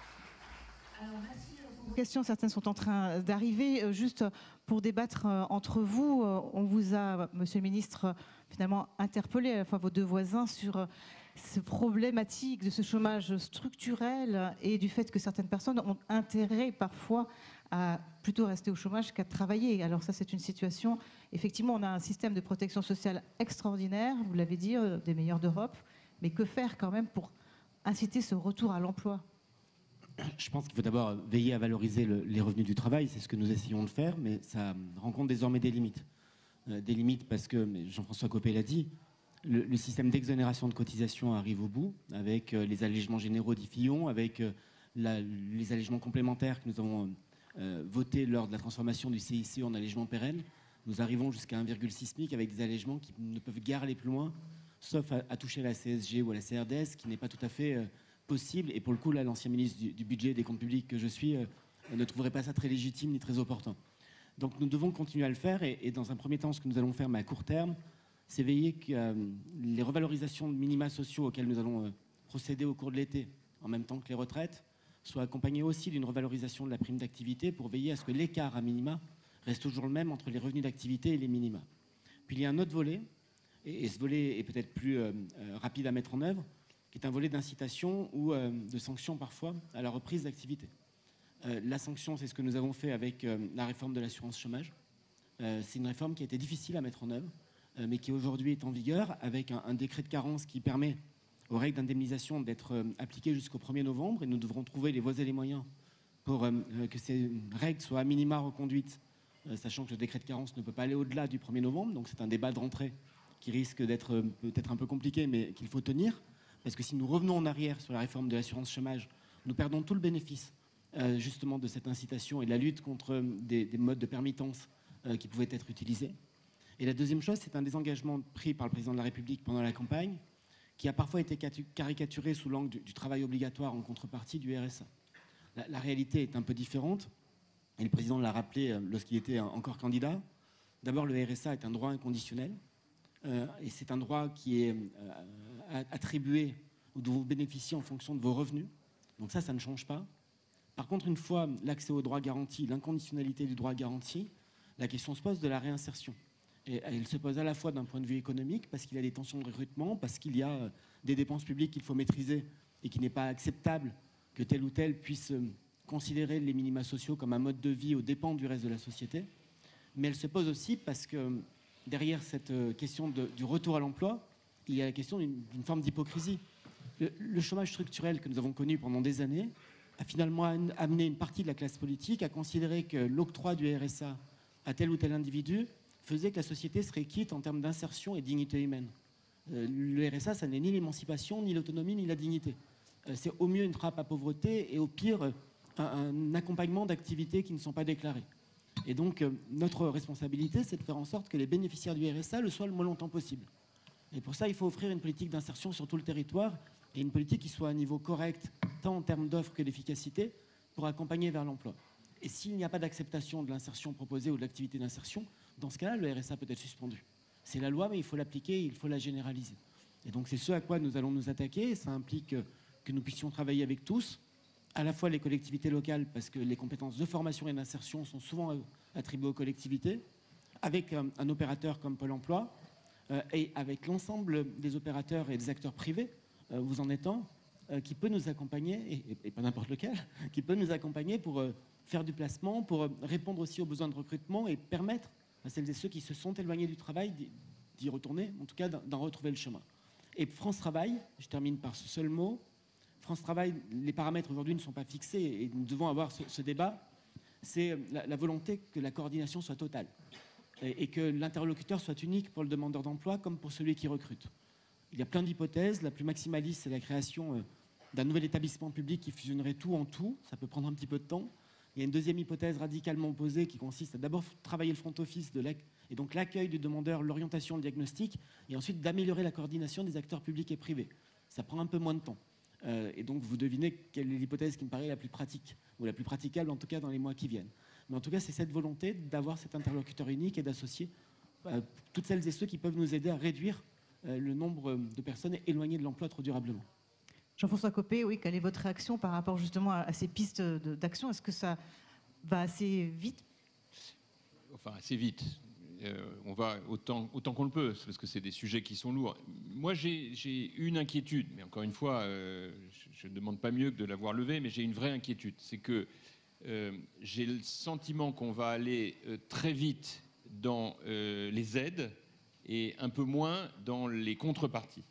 Alors, merci pour vos questions, certaines sont en train d'arriver. Juste pour débattre entre vous, on vous a, Monsieur le Ministre, finalement interpellé à la fois vos deux voisins sur ce problématique de ce chômage structurel et du fait que certaines personnes ont intérêt parfois à plutôt rester au chômage qu'à travailler. Alors ça, c'est une situation... Effectivement, on a un système de protection sociale extraordinaire, vous l'avez dit, des meilleurs d'Europe. Mais que faire quand même pour inciter ce retour à l'emploi ?
Je pense qu'il faut d'abord veiller à valoriser les revenus du travail. C'est ce que nous essayons de faire, mais ça rencontre désormais des limites. Des limites parce que, Jean-François Copé l'a dit, le système d'exonération de cotisation arrive au bout, avec les allègements généraux d'IFION, avec les allègements complémentaires que nous avons votés lors de la transformation du CICE en allègement pérenne. Nous arrivons jusqu'à 1,6 SMIC avec des allègements qui ne peuvent guère aller plus loin, sauf à toucher à la CSG ou à la CRDS, qui n'est pas tout à fait possible. Et pour le coup, là, l'ancien ministre du Budget et des Comptes Publics que je suis ne trouverait pas ça très légitime ni très opportun. Donc nous devons continuer à le faire. Et dans un premier temps, ce que nous allons faire, mais à court terme, c'est veiller que les revalorisations de minima sociaux auxquelles nous allons procédé au cours de l'été, en même temps que les retraites, soit accompagné aussi d'une revalorisation de la prime d'activité pour veiller à ce que l'écart à minima reste toujours le même entre les revenus d'activité et les minima. Puis il y a un autre volet, et ce volet est peut-être plus rapide à mettre en œuvre, qui est un volet d'incitation ou de sanction parfois à la reprise d'activité. La sanction, c'est ce que nous avons fait avec la réforme de l'assurance chômage. C'est une réforme qui a été difficile à mettre en œuvre, mais qui aujourd'hui est en vigueur avec un décret de carence qui permet aux règles d'indemnisation d'être appliquées jusqu'au 1er novembre, et nous devrons trouver les voies et les moyens pour que ces règles soient à minima reconduites, sachant que le décret de carence ne peut pas aller au-delà du 1er novembre, donc c'est un débat de rentrée qui risque d'être peut-être un peu compliqué, mais qu'il faut tenir, parce que si nous revenons en arrière sur la réforme de l'assurance chômage, nous perdons tout le bénéfice justement de cette incitation et de la lutte contre des modes de permittence qui pouvaient être utilisés. Et la deuxième chose, c'est un désengagement pris par le président de la République pendant la campagne, qui a parfois été caricaturé sous l'angle du travail obligatoire en contrepartie du RSA. La réalité est un peu différente, et le président l'a rappelé lorsqu'il était encore candidat. D'abord, le RSA est un droit inconditionnel, et c'est un droit qui est attribué ou dont vous bénéficiez en fonction de vos revenus. Donc ça ne change pas. Par contre, une fois l'accès au droit garanti, l'inconditionnalité du droit garanti, la question se pose de la réinsertion. Et elle se pose à la fois d'un point de vue économique, parce qu'il y a des tensions de recrutement, parce qu'il y a des dépenses publiques qu'il faut maîtriser et qu'il n'est pas acceptable que tel ou tel puisse considérer les minima sociaux comme un mode de vie aux dépens du reste de la société. Mais elle se pose aussi parce que derrière cette question du retour à l'emploi, il y a la question d'une forme d'hypocrisie. Le chômage structurel que nous avons connu pendant des années a finalement amené une partie de la classe politique à considérer que l'octroi du RSA à tel ou tel individu faisait que la société serait quitte en termes d'insertion et de dignité humaine. Le RSA, ça n'est ni l'émancipation, ni l'autonomie, ni la dignité. C'est au mieux une trappe à pauvreté et au pire un accompagnement d'activités qui ne sont pas déclarées. Et donc notre responsabilité, c'est de faire en sorte que les bénéficiaires du RSA le soient le moins longtemps possible. Et pour ça, il faut offrir une politique d'insertion sur tout le territoire et une politique qui soit à un niveau correct, tant en termes d'offres que d'efficacité, pour accompagner vers l'emploi. Et s'il n'y a pas d'acceptation de l'insertion proposée ou de l'activité d'insertion, dans ce cas-là, le RSA peut être suspendu. C'est la loi, mais il faut l'appliquer et il faut la généraliser. Et donc c'est ce à quoi nous allons nous attaquer. Et ça implique que nous puissions travailler avec tous, à la fois les collectivités locales, parce que les compétences de formation et d'insertion sont souvent attribuées aux collectivités, avec un opérateur comme Pôle emploi, et avec l'ensemble des opérateurs et des acteurs privés, vous en êtes un, qui peut nous accompagner, et pas n'importe lequel, qui peut nous accompagner pour faire du placement, pour répondre aussi aux besoins de recrutement et permettre à celles et ceux qui se sont éloignés du travail d'y retourner, en tout cas d'en retrouver le chemin. Et France Travail, je termine par ce seul mot, France Travail, les paramètres aujourd'hui ne sont pas fixés et nous devons avoir ce débat, c'est la volonté que la coordination soit totale et que l'interlocuteur soit unique pour le demandeur d'emploi comme pour celui qui recrute. Il y a plein d'hypothèses, la plus maximaliste c'est la création d'un nouvel établissement public qui fusionnerait tout en tout, ça peut prendre un petit peu de temps. Il y a une deuxième hypothèse radicalement opposée qui consiste à d'abord travailler le front office et donc l'accueil du demandeur, l'orientation, le diagnostic, et ensuite d'améliorer la coordination des acteurs publics et privés. Ça prend un peu moins de temps. Et donc vous devinez quelle est l'hypothèse qui me paraît la plus pratique, ou la plus praticable en tout cas dans les mois qui viennent. Mais en tout cas, c'est cette volonté d'avoir cet interlocuteur unique et d'associer toutes celles et ceux qui peuvent nous aider à réduire le nombre de personnes éloignées de l'emploi trop durablement.
Jean-François Copé, oui, quelle est votre réaction par rapport justement à ces pistes d'action? Est-ce que ça va assez vite?
Enfin, assez vite. On va autant qu'on le peut, parce que c'est des sujets qui sont lourds. Moi, j'ai une inquiétude, mais encore une fois, je ne demande pas mieux que de l'avoir levée, mais j'ai une vraie inquiétude. C'est que j'ai le sentiment qu'on va aller très vite dans les aides et un peu moins dans les contreparties.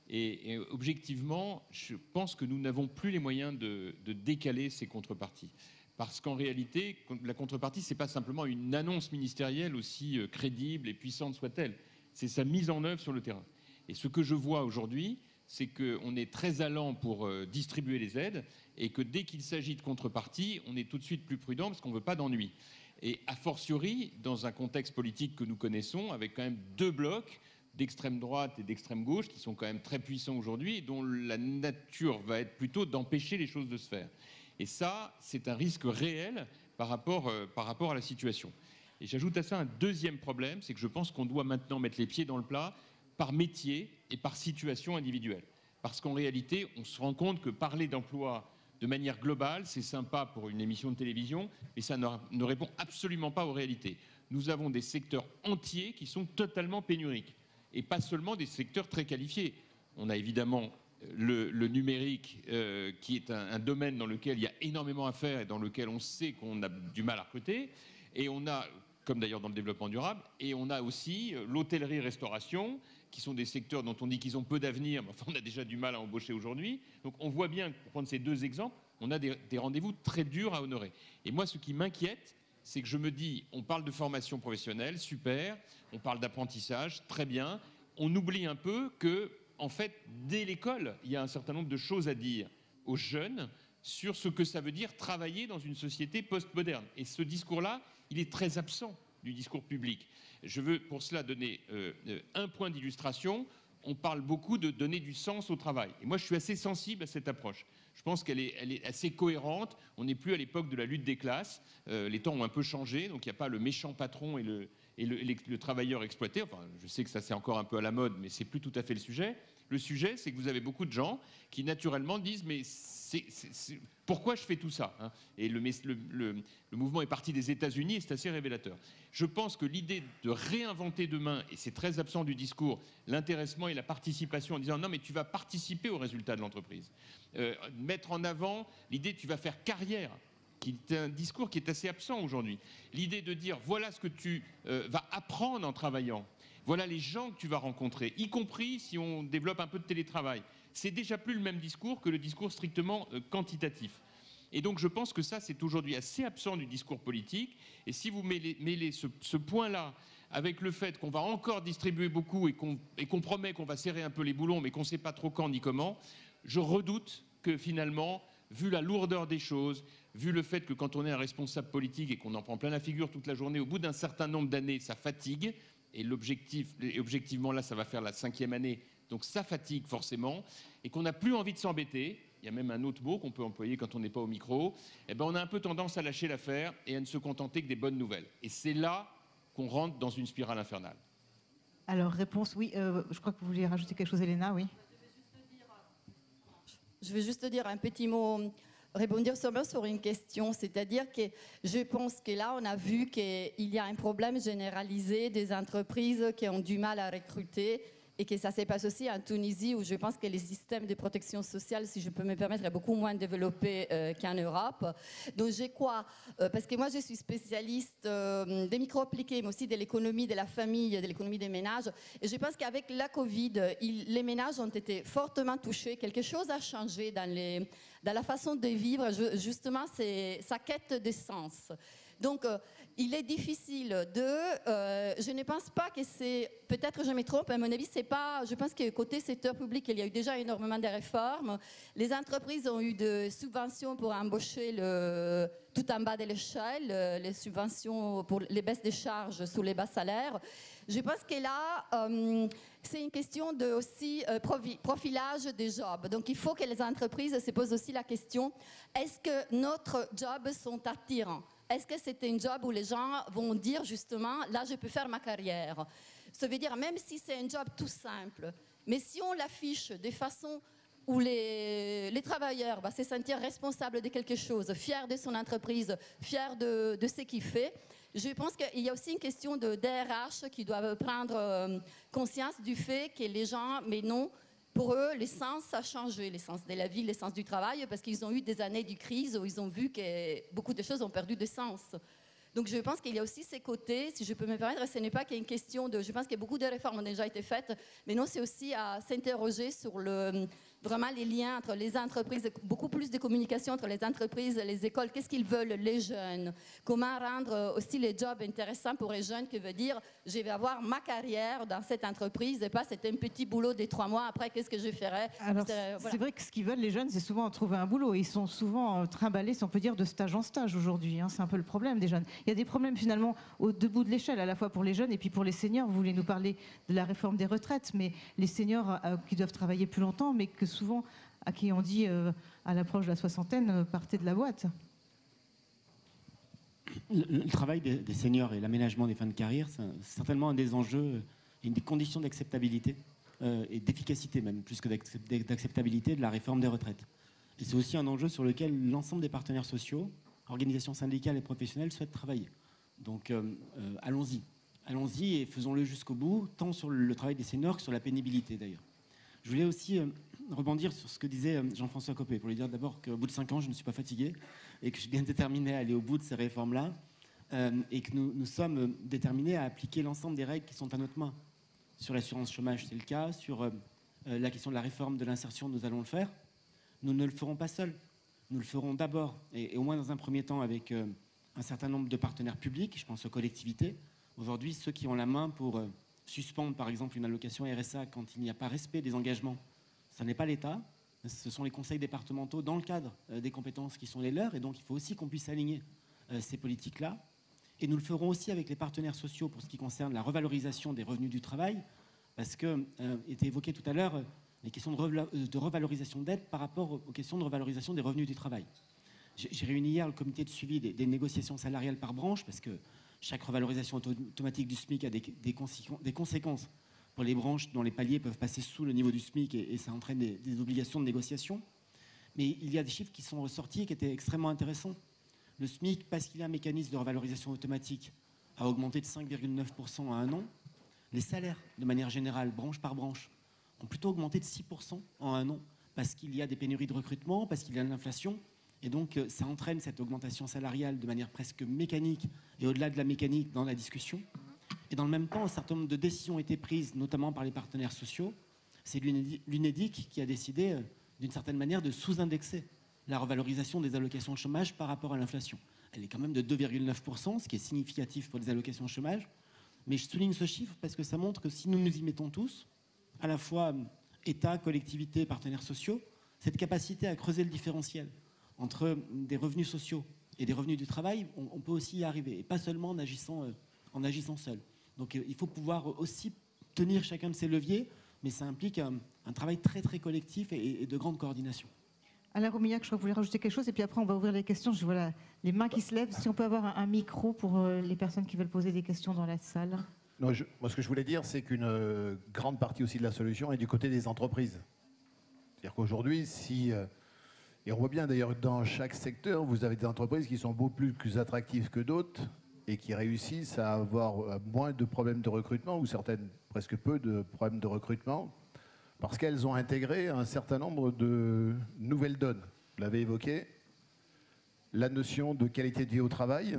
Et objectivement, je pense que nous n'avons plus les moyens de décaler ces contreparties. Parce qu'en réalité, la contrepartie, ce n'est pas simplement une annonce ministérielle, aussi crédible et puissante soit-elle. C'est sa mise en œuvre sur le terrain. Et ce que je vois aujourd'hui, c'est qu'on est très allant pour distribuer les aides et que dès qu'il s'agit de contrepartie, on est tout de suite plus prudent parce qu'on ne veut pas d'ennui. Et a fortiori, dans un contexte politique que nous connaissons, avec quand même deux blocs, d'extrême droite et d'extrême gauche, qui sont quand même très puissants aujourd'hui, et dont la nature va être plutôt d'empêcher les choses de se faire. Et ça, c'est un risque réel par rapport à la situation. Et j'ajoute à ça un deuxième problème, c'est que je pense qu'on doit maintenant mettre les pieds dans le plat par métier et par situation individuelle. parce qu'en réalité, on se rend compte que parler d'emploi de manière globale, c'est sympa pour une émission de télévision, mais ça ne répond absolument pas aux réalités. Nous avons des secteurs entiers qui sont totalement pénuriques, et pas seulement des secteurs très qualifiés. On a évidemment le numérique, qui est un domaine dans lequel il y a énormément à faire et dans lequel on sait qu'on a du mal à recruter, et on a, comme d'ailleurs dans le développement durable, et on a aussi l'hôtellerie-restauration, qui sont des secteurs dont on dit qu'ils ont peu d'avenir, mais enfin on a déjà du mal à embaucher aujourd'hui. Donc on voit bien, pour prendre ces deux exemples, on a des rendez-vous très durs à honorer. Et moi, ce qui m'inquiète, c'est que je me dis, on parle de formation professionnelle, super, on parle d'apprentissage, très bien, on oublie un peu que, en fait, dès l'école, il y a un certain nombre de choses à dire aux jeunes sur ce que ça veut dire travailler dans une société postmoderne. Et ce discours-là, il est très absent du discours public. Je veux pour cela donner un point d'illustration. On parle beaucoup de donner du sens au travail. Et moi, je suis assez sensible à cette approche. Je pense qu'elle est assez cohérente. On n'est plus à l'époque de la lutte des classes. Les temps ont un peu changé, donc il n'y a pas le méchant patron et le travailleur exploité. Enfin, je sais que ça, c'est encore un peu à la mode, mais c'est plus tout à fait le sujet. Le sujet, c'est que vous avez beaucoup de gens qui, naturellement, disent « mais pourquoi je fais tout ça hein ?» Et le mouvement est parti des États-Unis et c'est assez révélateur. Je pense que l'idée de réinventer demain, et c'est très absent du discours, l'intéressement et la participation en disant « non, mais tu vas participer aux résultats de l'entreprise ». Mettre en avant l'idée « tu vas faire carrière », qui est un discours qui est assez absent aujourd'hui. L'idée de dire « voilà ce que tu vas apprendre en travaillant ». Voilà les gens que tu vas rencontrer, y compris si on développe un peu de télétravail. C'est déjà plus le même discours que le discours strictement quantitatif. Et donc je pense que ça, c'est aujourd'hui assez absent du discours politique. Et si vous mêlez ce point-là avec le fait qu'on va encore distribuer beaucoup et qu'on promet qu'on va serrer un peu les boulons, mais qu'on ne sait pas trop quand ni comment, je redoute que finalement, vu la lourdeur des choses, vu le fait que quand on est un responsable politique et qu'on en prend plein la figure toute la journée, au bout d'un certain nombre d'années, ça fatigue. Et objectivement, là, ça va faire la 5e année, donc ça fatigue forcément, et qu'on n'a plus envie de s'embêter. Il y a même un autre mot qu'on peut employer quand on n'est pas au micro. Eh ben, on a un peu tendance à lâcher l'affaire et à ne se contenter que des bonnes nouvelles. Et c'est là qu'on rentre dans une spirale infernale.
Alors, réponse, oui. Je crois que vous vouliez rajouter quelque chose, Elena, oui.
Je vais juste dire un petit mot, rebondir seulement sur une question, c'est-à-dire que je pense que là, on a vu qu'il y a un problème généralisé des entreprises qui ont du mal à recruter et que ça se passe aussi en Tunisie où je pense que les systèmes de protection sociale, si je peux me permettre, est beaucoup moins développé qu'en Europe. Donc je crois, parce que moi je suis spécialiste des micro-appliqués, mais aussi de l'économie de la famille, de l'économie des ménages, et je pense qu'avec la Covid, les ménages ont été fortement touchés, quelque chose a changé dans la façon de vivre, justement, c'est sa quête de sens. Donc, il est difficile je ne pense pas que c'est... Peut-être que je me trompe, à mon avis, c'est pas... Je pense que côté secteur public, il y a eu déjà énormément de réformes. Les entreprises ont eu des subventions pour embaucher tout en bas de l'échelle, les subventions pour les baisses des charges sous les bas salaires. Je pense que là, c'est une question de aussi profilage des jobs. Donc, il faut que les entreprises se posent aussi la question, est-ce que notre jobs sont attirants ? Est-ce que c'est un job où les gens vont dire justement, là, je peux faire ma carrière? Ça veut dire, même si c'est un job tout simple, mais si on l'affiche de façon où les travailleurs vont se sentir responsables de quelque chose, fiers de son entreprise, fiers de ce qu'il fait, je pense qu'il y a aussi une question de DRH qui doivent prendre conscience du fait que les gens, mais non, pour eux, l'essence a changé, l'essence de la vie, l'essence du travail, parce qu'ils ont eu des années de crise où ils ont vu que beaucoup de choses ont perdu de sens. Donc je pense qu'il y a aussi ces côtés, si je peux me permettre, ce n'est pas qu'une question de... Je pense que beaucoup de réformes ont déjà été faites, mais non, c'est aussi à s'interroger sur vraiment les liens entre les entreprises, beaucoup plus de communication entre les entreprises et les écoles. Qu'est-ce qu'ils veulent, les jeunes? Comment rendre aussi les jobs intéressants pour les jeunes, qui veut dire, je vais avoir ma carrière dans cette entreprise et pas c'est un petit boulot des 3 mois, après qu'est-ce que je ferai?
Alors, c'est vrai que ce qu'ils veulent, les jeunes, c'est souvent trouver un boulot. Ils sont souvent trimballés, si on peut dire, de stage en stage aujourd'hui. Hein. C'est un peu le problème des jeunes. Il y a des problèmes finalement au deux bouts de l'échelle, à la fois pour les jeunes et puis pour les seniors. Vous voulez nous parler de la réforme des retraites, mais les seniors qui doivent travailler plus longtemps, mais que souvent, à qui on dit à l'approche de la soixantaine, partez de la boîte.
Le travail des seniors et l'aménagement des fins de carrière, c'est certainement un des enjeux, une des conditions d'acceptabilité et d'efficacité même, plus que d'acceptabilité de la réforme des retraites. Et c'est aussi un enjeu sur lequel l'ensemble des partenaires sociaux, organisations syndicales et professionnelles souhaitent travailler. Donc allons-y. Allons-y et faisons-le jusqu'au bout, tant sur le travail des seniors que sur la pénibilité d'ailleurs. Je voulais aussi rebondir sur ce que disait Jean-François Copé, pour lui dire d'abord qu'au bout de 5 ans, je ne suis pas fatigué et que je suis bien déterminé à aller au bout de ces réformes-là et que nous sommes déterminés à appliquer l'ensemble des règles qui sont à notre main. Sur l'assurance chômage, c'est le cas. Sur la question de la réforme de l'insertion, nous allons le faire. Nous ne le ferons pas seuls. Nous le ferons d'abord, et au moins dans un premier temps, avec un certain nombre de partenaires publics, je pense aux collectivités. Aujourd'hui, ceux qui ont la main pour suspendre, par exemple, une allocation RSA quand il n'y a pas respect des engagements, ce n'est pas l'État, ce sont les conseils départementaux dans le cadre des compétences qui sont les leurs, et donc il faut aussi qu'on puisse aligner ces politiques-là. Et nous le ferons aussi avec les partenaires sociaux pour ce qui concerne la revalorisation des revenus du travail, parce que était évoqué tout à l'heure les questions de revalorisation d'aide par rapport aux questions de revalorisation des revenus du travail. J'ai réuni hier le comité de suivi des négociations salariales par branche, parce que chaque revalorisation automatique du SMIC a des conséquences pour les branches dont les paliers peuvent passer sous le niveau du SMIC et ça entraîne des obligations de négociation. Mais il y a des chiffres qui sont ressortis et qui étaient extrêmement intéressants. Le SMIC, parce qu'il y a un mécanisme de revalorisation automatique, a augmenté de 5,9% à un an. Les salaires, de manière générale, branche par branche, ont plutôt augmenté de 6% en un an, parce qu'il y a des pénuries de recrutement, parce qu'il y a de l'inflation. Et donc, ça entraîne cette augmentation salariale de manière presque mécanique, et au-delà de la mécanique, dans la discussion. Et dans le même temps, un certain nombre de décisions ont été prises, notamment par les partenaires sociaux. C'est l'UNEDIC qui a décidé, d'une certaine manière, de sous-indexer la revalorisation des allocations de chômage par rapport à l'inflation. Elle est quand même de 2,9%, ce qui est significatif pour les allocations de chômage. Mais je souligne ce chiffre parce que ça montre que si nous nous y mettons tous, à la fois État, collectivités, partenaires sociaux, cette capacité à creuser le différentiel entre des revenus sociaux et des revenus du travail, on peut aussi y arriver, et pas seulement en agissant seul. Donc il faut pouvoir aussi tenir chacun de ces leviers, mais ça implique un travail très très collectif et de grande coordination.
Alain Roumillac, je crois que vous voulez rajouter quelque chose, et puis après on va ouvrir les questions. Je vois les mains qui se lèvent. Si on peut avoir un micro pour les personnes qui veulent poser des questions dans la salle.
Non, moi, ce que je voulais dire, c'est qu'une grande partie aussi de la solution est du côté des entreprises. C'est-à-dire qu'aujourd'hui, et on voit bien d'ailleurs dans chaque secteur, vous avez des entreprises qui sont beaucoup plus attractives que d'autres et qui réussissent à avoir moins de problèmes de recrutement, ou certaines presque peu de problèmes de recrutement, parce qu'elles ont intégré un certain nombre de nouvelles donnes. Vous l'avez évoqué, la notion de qualité de vie au travail,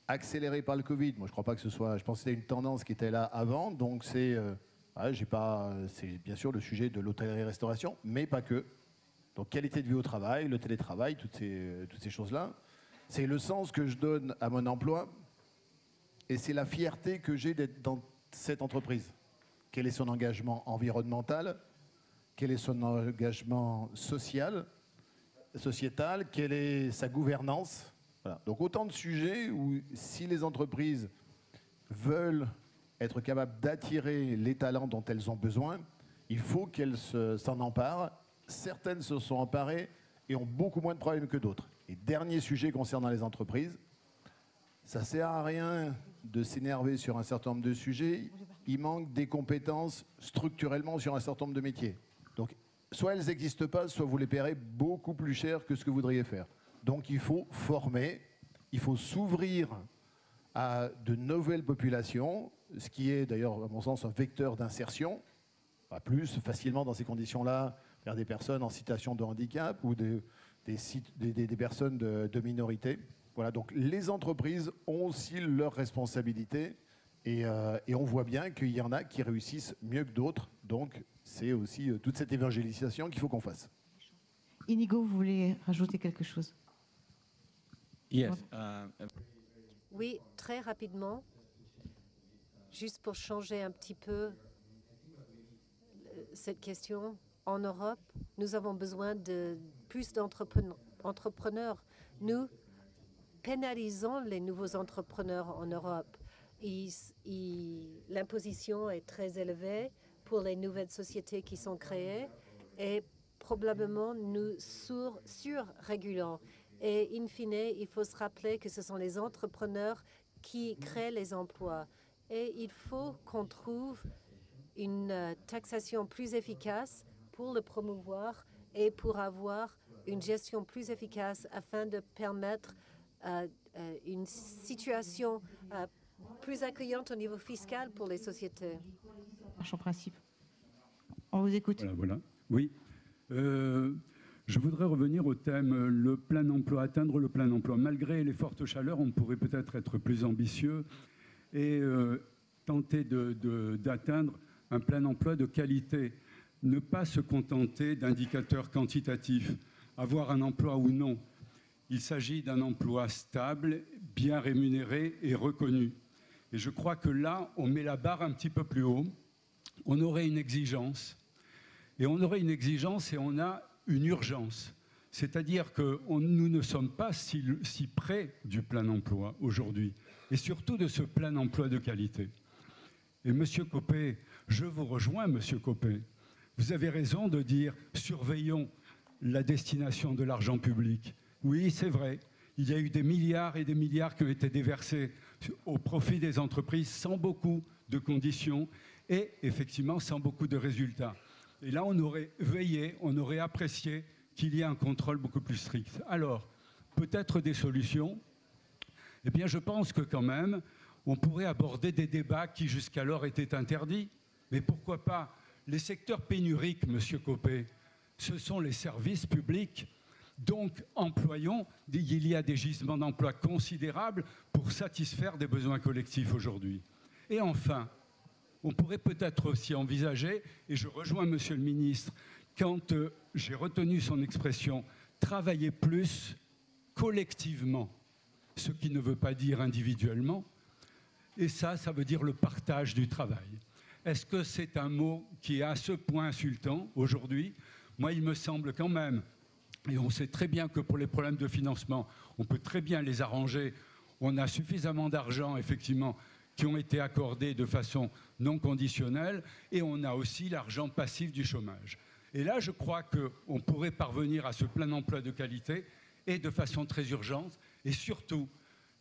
accélérée par le Covid. Moi, je crois pas que ce soit... Je pense que c'était une tendance qui était là avant, donc c'est bien sûr le sujet de l'hôtellerie-restauration, mais pas que. Donc, qualité de vie au travail, le télétravail, toutes ces choses-là. C'est le sens que je donne à mon emploi et c'est la fierté que j'ai d'être dans cette entreprise. Quel est son engagement environnemental? Quel est son engagement sociétal? Quelle est sa gouvernance? Voilà. Donc, autant de sujets où, si les entreprises veulent être capables d'attirer les talents dont elles ont besoin, il faut qu'elles s'en emparent. Certaines se sont emparées et ont beaucoup moins de problèmes que d'autres. Et dernier sujet concernant les entreprises, ça ne sert à rien de s'énerver sur un certain nombre de sujets. Il manque des compétences structurellement sur un certain nombre de métiers. Donc, soit elles n'existent pas, soit vous les paierez beaucoup plus cher que ce que vous voudriez faire. Donc, il faut former, il faut s'ouvrir à de nouvelles populations, ce qui est d'ailleurs, à mon sens, un vecteur d'insertion, pas plus facilement dans ces conditions-là, vers des personnes en situation de handicap ou des personnes de minorité. Voilà, donc les entreprises ont aussi leurs responsabilités et on voit bien qu'il y en a qui réussissent mieux que d'autres. Donc c'est aussi toute cette évangélisation qu'il faut qu'on fasse.
Inigo, vous voulez rajouter quelque chose?
Yes.
Oui, très rapidement, juste pour changer un petit peu cette question. En Europe, nous avons besoin de plus d'entrepreneurs. Nous pénalisons les nouveaux entrepreneurs en Europe. L'imposition est très élevée pour les nouvelles sociétés qui sont créées et probablement nous surrégulons. Et in fine, il faut se rappeler que ce sont les entrepreneurs qui créent les emplois. Et il faut qu'on trouve une taxation plus efficace pour le promouvoir et pour avoir une gestion plus efficace afin de permettre une situation plus accueillante au niveau fiscal pour les sociétés.
En principe. On vous écoute.
Voilà. Oui. Je voudrais revenir au thème le plein emploi, atteindre le plein emploi. Malgré les fortes chaleurs, on pourrait peut-être être plus ambitieux et tenter d'atteindre un plein emploi de qualité. Ne pas se contenter d'indicateurs quantitatifs, avoir un emploi ou non. Il s'agit d'un emploi stable, bien rémunéré et reconnu. Et je crois que là, on met la barre un petit peu plus haut. On aurait une exigence. Et on aurait une exigence et on a une urgence. C'est-à-dire que nous ne sommes pas si près du plein emploi aujourd'hui. Et surtout de ce plein emploi de qualité. Et Monsieur Copé, je vous rejoins, Monsieur Copé. Vous avez raison de dire surveillons la destination de l'argent public. Oui, c'est vrai. Il y a eu des milliards et des milliards qui ont été déversés au profit des entreprises sans beaucoup de conditions et effectivement sans beaucoup de résultats. Et là, on aurait veillé, on aurait apprécié qu'il y ait un contrôle beaucoup plus strict. Alors, peut-être des solutions. Eh bien, je pense que quand même, on pourrait aborder des débats qui jusqu'alors étaient interdits. Mais pourquoi pas? Les secteurs pénuriques, Monsieur Copé, ce sont les services publics. Donc, employons, il y a des gisements d'emploi considérables pour satisfaire des besoins collectifs aujourd'hui. Et enfin, on pourrait peut-être aussi envisager, et je rejoins Monsieur le ministre, quand j'ai retenu son expression, travailler plus collectivement, ce qui ne veut pas dire individuellement, et ça veut dire le partage du travail. Est-ce que c'est un mot qui est à ce point insultant aujourd'hui? Moi, il me semble quand même, et on sait très bien que pour les problèmes de financement, on peut très bien les arranger. On a suffisamment d'argent, effectivement, qui ont été accordés de façon non conditionnelle, et on a aussi l'argent passif du chômage. Et là, je crois qu'on pourrait parvenir à ce plein emploi de qualité, et de façon très urgente, et surtout,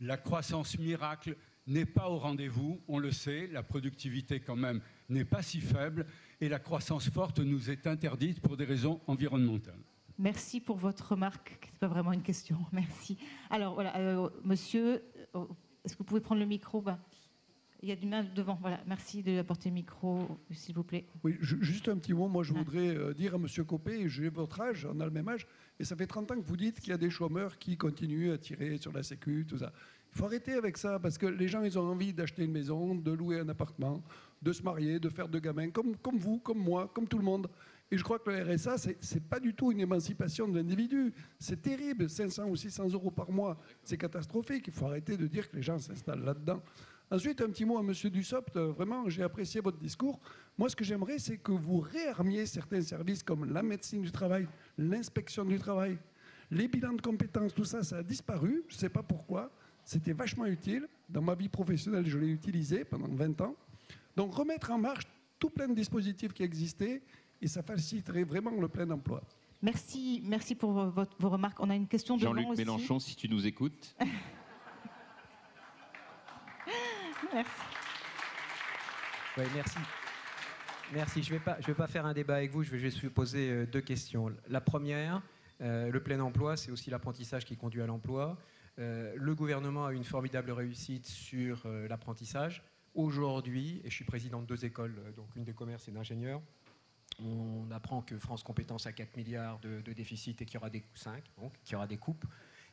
la croissance miracle n'est pas au rendez-vous, on le sait, la productivité quand même n'est pas si faible, et la croissance forte nous est interdite pour des raisons environnementales.
Merci pour votre remarque, ce n'est pas vraiment une question. Merci. Alors voilà, monsieur, est-ce que vous pouvez prendre le micro? Il y a une main devant. Voilà, merci de apporter le micro, s'il vous plaît.
Oui, juste un petit mot. Moi, je voudrais dire à monsieur Copé, j'ai votre âge, on a le même âge, et ça fait 30 ans que vous dites qu'il y a des chômeurs qui continuent à tirer sur la sécu, tout ça. Il faut arrêter avec ça, parce que les gens, ils ont envie d'acheter une maison, de louer un appartement, de se marier, de faire de gamins, comme vous, comme moi, comme tout le monde. Et je crois que le RSA, c'est pas du tout une émancipation de l'individu. C'est terrible, 500 ou 600 euros par mois. C'est catastrophique. Il faut arrêter de dire que les gens s'installent là-dedans. Ensuite, un petit mot à M. Dussopt. Vraiment, j'ai apprécié votre discours. Moi, ce que j'aimerais, c'est que vous réarmiez certains services comme la médecine du travail, l'inspection du travail, les bilans de compétences, tout ça, ça a disparu. Je ne sais pas pourquoi. C'était vachement utile. Dans ma vie professionnelle, je l'ai utilisé pendant 20 ans. Donc, remettre en marche tout plein de dispositifs qui existaient, et ça faciliterait vraiment le plein emploi.
Merci pour vos remarques. On a une question devant aussi.
Jean-Luc Mélenchon, si tu nous écoutes.
Merci.
Oui, merci. Merci. Je vais pas faire un débat avec vous, je vais juste vous poser deux questions. La première, le plein emploi, c'est aussi l'apprentissage qui conduit à l'emploi. Le gouvernement a une formidable réussite sur l'apprentissage. Aujourd'hui, et je suis président de 2 écoles, donc une de commerce et d'ingénieurs, on apprend que France Compétences a 4 milliards de déficit et qu'il y aura des 5, donc qu'il y aura des coupes.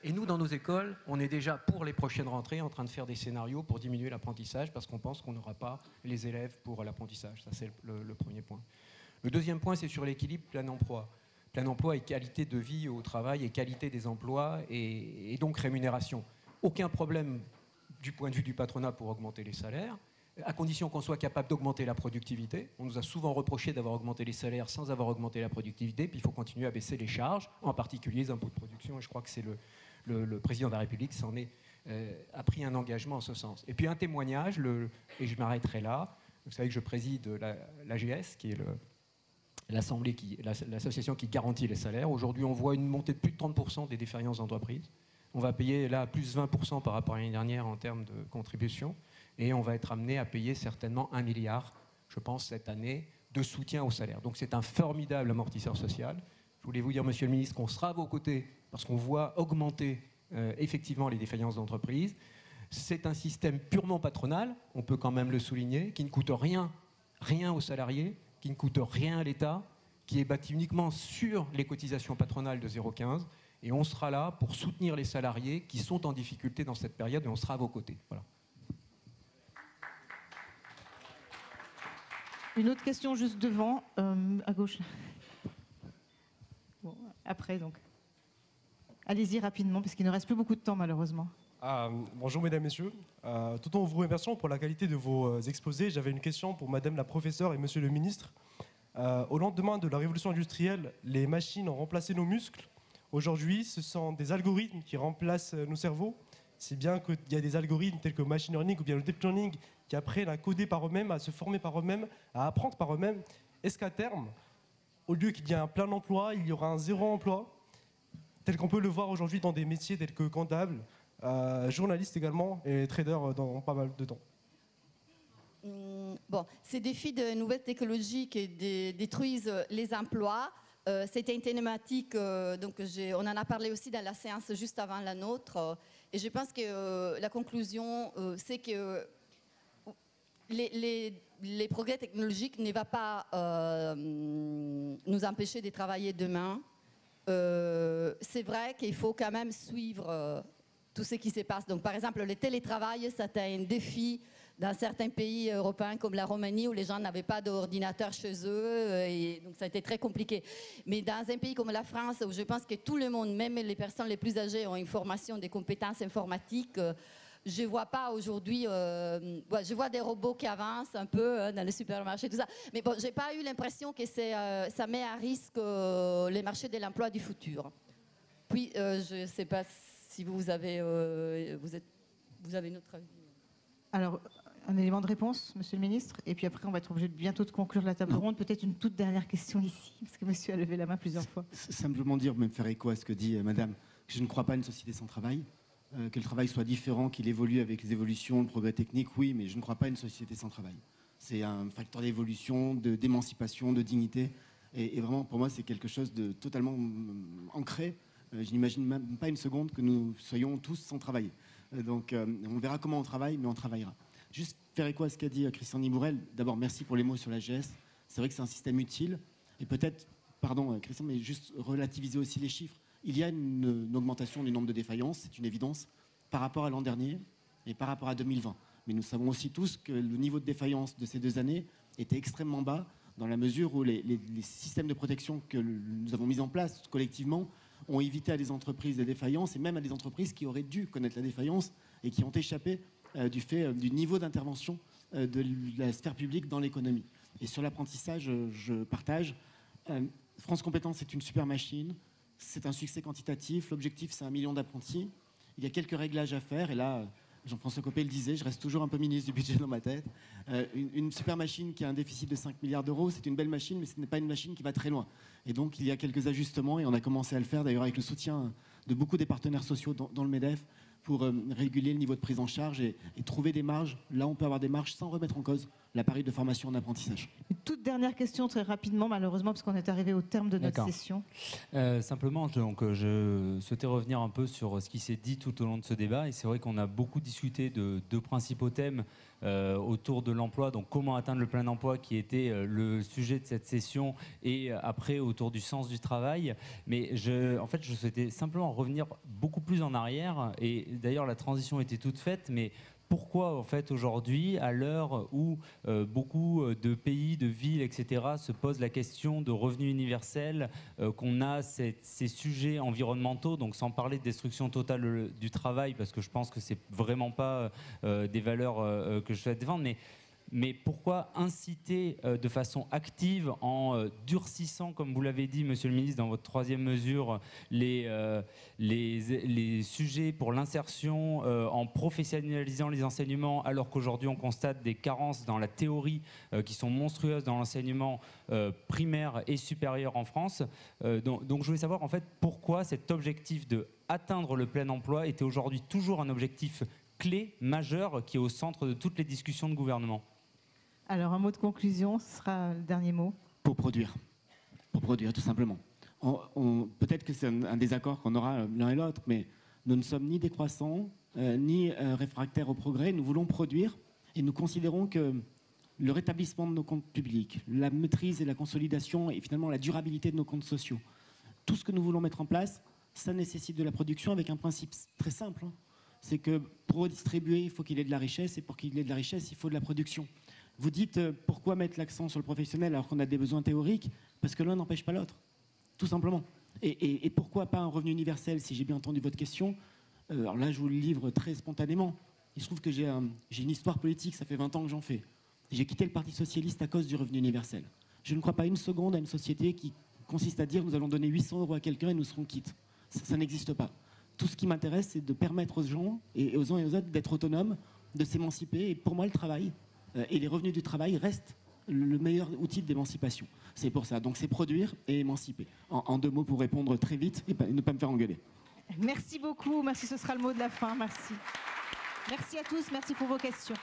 Et nous, dans nos écoles, on est déjà, pour les prochaines rentrées, en train de faire des scénarios pour diminuer l'apprentissage parce qu'on pense qu'on n'aura pas les élèves pour l'apprentissage. Ça, c'est le premier point. Le deuxième point, c'est sur l'équilibre plein-emploi. Plein-emploi et qualité de vie au travail et qualité des emplois et donc rémunération. Aucun problème du point de vue du patronat pour augmenter les salaires, à condition qu'on soit capable d'augmenter la productivité. On nous a souvent reproché d'avoir augmenté les salaires sans avoir augmenté la productivité, puis il faut continuer à baisser les charges, en particulier les impôts de production, et je crois que c'est le président de la République a pris un engagement en ce sens. Et puis un témoignage, et je m'arrêterai là, vous savez que je préside l'AGS, qui est l'association qui garantit les salaires. Aujourd'hui, on voit une montée de plus de 30% des défaillances d'entreprises. On va payer là plus 20% par rapport à l'année dernière en termes de contribution. Et on va être amené à payer certainement 1 milliard, je pense, cette année, de soutien au salaire. Donc c'est un formidable amortisseur social. Je voulais vous dire, Monsieur le ministre, qu'on sera à vos côtés parce qu'on voit augmenter effectivement les défaillances d'entreprises. C'est un système purement patronal, on peut quand même le souligner, qui ne coûte rien aux salariés, qui ne coûte rien à l'État, qui est bâti uniquement sur les cotisations patronales de 0,15. Et on sera là pour soutenir les salariés qui sont en difficulté dans cette période et on sera à vos côtés. Voilà.
Une autre question juste devant, à gauche. Bon, après donc. Allez-y rapidement parce qu'il ne reste plus beaucoup de temps malheureusement.
Bonjour mesdames, messieurs. Tout en vous remerciant pour la qualité de vos exposés, j'avais une question pour madame la professeure et monsieur le ministre. Au lendemain de la révolution industrielle, les machines ont remplacé nos muscles. Aujourd'hui, ce sont des algorithmes qui remplacent nos cerveaux. C'est bien qu'il y a des algorithmes tels que machine learning ou bien le deep learning qui apprennent à coder par eux-mêmes, à se former par eux-mêmes, à apprendre par eux-mêmes. Est-ce qu'à terme, au lieu qu'il y ait un plein emploi, il y aura un zéro emploi, tel qu'on peut le voir aujourd'hui dans des métiers tels que comptable, journaliste également et trader dans pas mal de temps?
Bon, ces défis de nouvelles technologies qui détruisent les emplois, c'était une thématique, donc on en a parlé aussi dans la séance juste avant la nôtre, et je pense que la conclusion, c'est que les progrès technologiques ne vont pas nous empêcher de travailler demain. C'est vrai qu'il faut quand même suivre tout ce qui se passe. Donc, par exemple, le télétravail, c'était un défi dans certains pays européens comme la Roumanie où les gens n'avaient pas d'ordinateur chez eux et donc ça a été très compliqué. Mais dans un pays comme la France où je pense que tout le monde, même les personnes les plus âgées, ont une formation, des compétences informatiques, je ne vois pas aujourd'hui, je vois des robots qui avancent un peu dans les supermarchés, tout ça. Mais bon, je n'ai pas eu l'impression que ça met à risque les marchés de l'emploi du futur. Puis, je ne sais pas si vous avez notre avis.
Alors, un élément de réponse, Monsieur le Ministre, et puis après on va être obligé bientôt de conclure la table ronde. Peut-être une toute dernière question ici, parce que Monsieur a levé la main plusieurs fois.
Simplement dire, même faire écho à ce que dit Madame, que je ne crois pas à une société sans travail, que le travail soit différent, qu'il évolue avec les évolutions, le progrès technique, oui, mais je ne crois pas à une société sans travail. C'est un facteur d'évolution, d'émancipation, de dignité, et vraiment pour moi c'est quelque chose de totalement ancré. Je n'imagine même pas une seconde que nous soyons tous sans travail. Donc on verra comment on travaille, mais on travaillera. Juste faire écho à ce qu'a dit Christian Nibourel. D'abord, merci pour les mots sur l'AGS. C'est vrai que c'est un système utile. Et peut-être, pardon Christian, mais juste relativiser aussi les chiffres. Il y a une augmentation du nombre de défaillances, c'est une évidence, par rapport à l'an dernier et par rapport à 2020. Mais nous savons aussi tous que le niveau de défaillance de ces 2 années était extrêmement bas, dans la mesure où les systèmes de protection que nous avons mis en place collectivement ont évité à des entreprises des défaillances et même à des entreprises qui auraient dû connaître la défaillance et qui ont échappé du fait du niveau d'intervention de la sphère publique dans l'économie. Et sur l'apprentissage, je partage. France Compétences est une super machine. C'est un succès quantitatif. L'objectif, c'est 1 million d'apprentis. Il y a quelques réglages à faire. Et là, Jean-François Copé le disait, je reste toujours un peu ministre du budget dans ma tête. Une super machine qui a un déficit de 5 milliards d'euros, c'est une belle machine, mais ce n'est pas une machine qui va très loin. Et donc, il y a quelques ajustements, et on a commencé à le faire, d'ailleurs, avec le soutien de beaucoup des partenaires sociaux dans le MEDEF, pour réguler le niveau de prise en charge et trouver des marges. Là, on peut avoir des marges sans remettre en cause l'appareil de formation en apprentissage.
Une toute dernière question, très rapidement, malheureusement, parce qu'on est arrivé au terme de notre session.
Simplement, je souhaitais revenir un peu sur ce qui s'est dit tout au long de ce débat. Et c'est vrai qu'on a beaucoup discuté de 2 principaux thèmes autour de l'emploi. Donc, comment atteindre le plein emploi, qui était le sujet de cette session, et après, autour du sens du travail. Mais en fait, je souhaitais simplement revenir beaucoup plus en arrière. Et d'ailleurs, la transition était toute faite, mais pourquoi, en fait, aujourd'hui, à l'heure où beaucoup de pays, de villes, etc., se posent la question de revenu universel, qu'on a ces sujets environnementaux, donc sans parler de destruction totale du travail, parce que je pense que c'est vraiment pas des valeurs que je souhaite défendre, mais pourquoi inciter de façon active en durcissant, comme vous l'avez dit, Monsieur le Ministre, dans votre 3e mesure, les sujets pour l'insertion, en professionnalisant les enseignements, alors qu'aujourd'hui on constate des carences dans la théorie qui sont monstrueuses dans l'enseignement primaire et supérieur en France. Donc je voulais savoir en fait pourquoi cet objectif de atteindre le plein emploi était aujourd'hui toujours un objectif clé, majeur, qui est au centre de toutes les discussions de gouvernement.
Alors, un mot de conclusion, ce sera le dernier mot.
Pour produire, tout simplement. Peut-être que c'est un désaccord qu'on aura l'un et l'autre, mais nous ne sommes ni décroissants, ni réfractaires au progrès. Nous voulons produire et nous considérons que le rétablissement de nos comptes publics, la maîtrise et la consolidation et finalement la durabilité de nos comptes sociaux, tout ce que nous voulons mettre en place, ça nécessite de la production avec un principe très simple. C'est que pour redistribuer, il faut qu'il y ait de la richesse, et pour qu'il y ait de la richesse, il faut de la production. Vous dites pourquoi mettre l'accent sur le professionnel alors qu'on a des besoins théoriques? Parce que l'un n'empêche pas l'autre, tout simplement. Et pourquoi pas un revenu universel, si j'ai bien entendu votre question? Alors là, je vous le livre très spontanément. Il se trouve que j'ai une histoire politique, ça fait 20 ans que j'en fais. J'ai quitté le Parti socialiste à cause du revenu universel. Je ne crois pas une seconde à une société qui consiste à dire nous allons donner 800 € à quelqu'un et nous serons quittes. Ça n'existe pas. Tout ce qui m'intéresse, c'est de permettre aux gens et aux uns et aux autres d'être autonomes, de s'émanciper. Et pour moi, le travail et les revenus du travail restent le meilleur outil d'émancipation. C'est pour ça. Donc c'est produire et émanciper. En 2 mots pour répondre très vite et ne pas me faire engueuler.
Merci beaucoup. Merci, ce sera le mot de la fin. Merci. Merci à tous. Merci pour vos questions.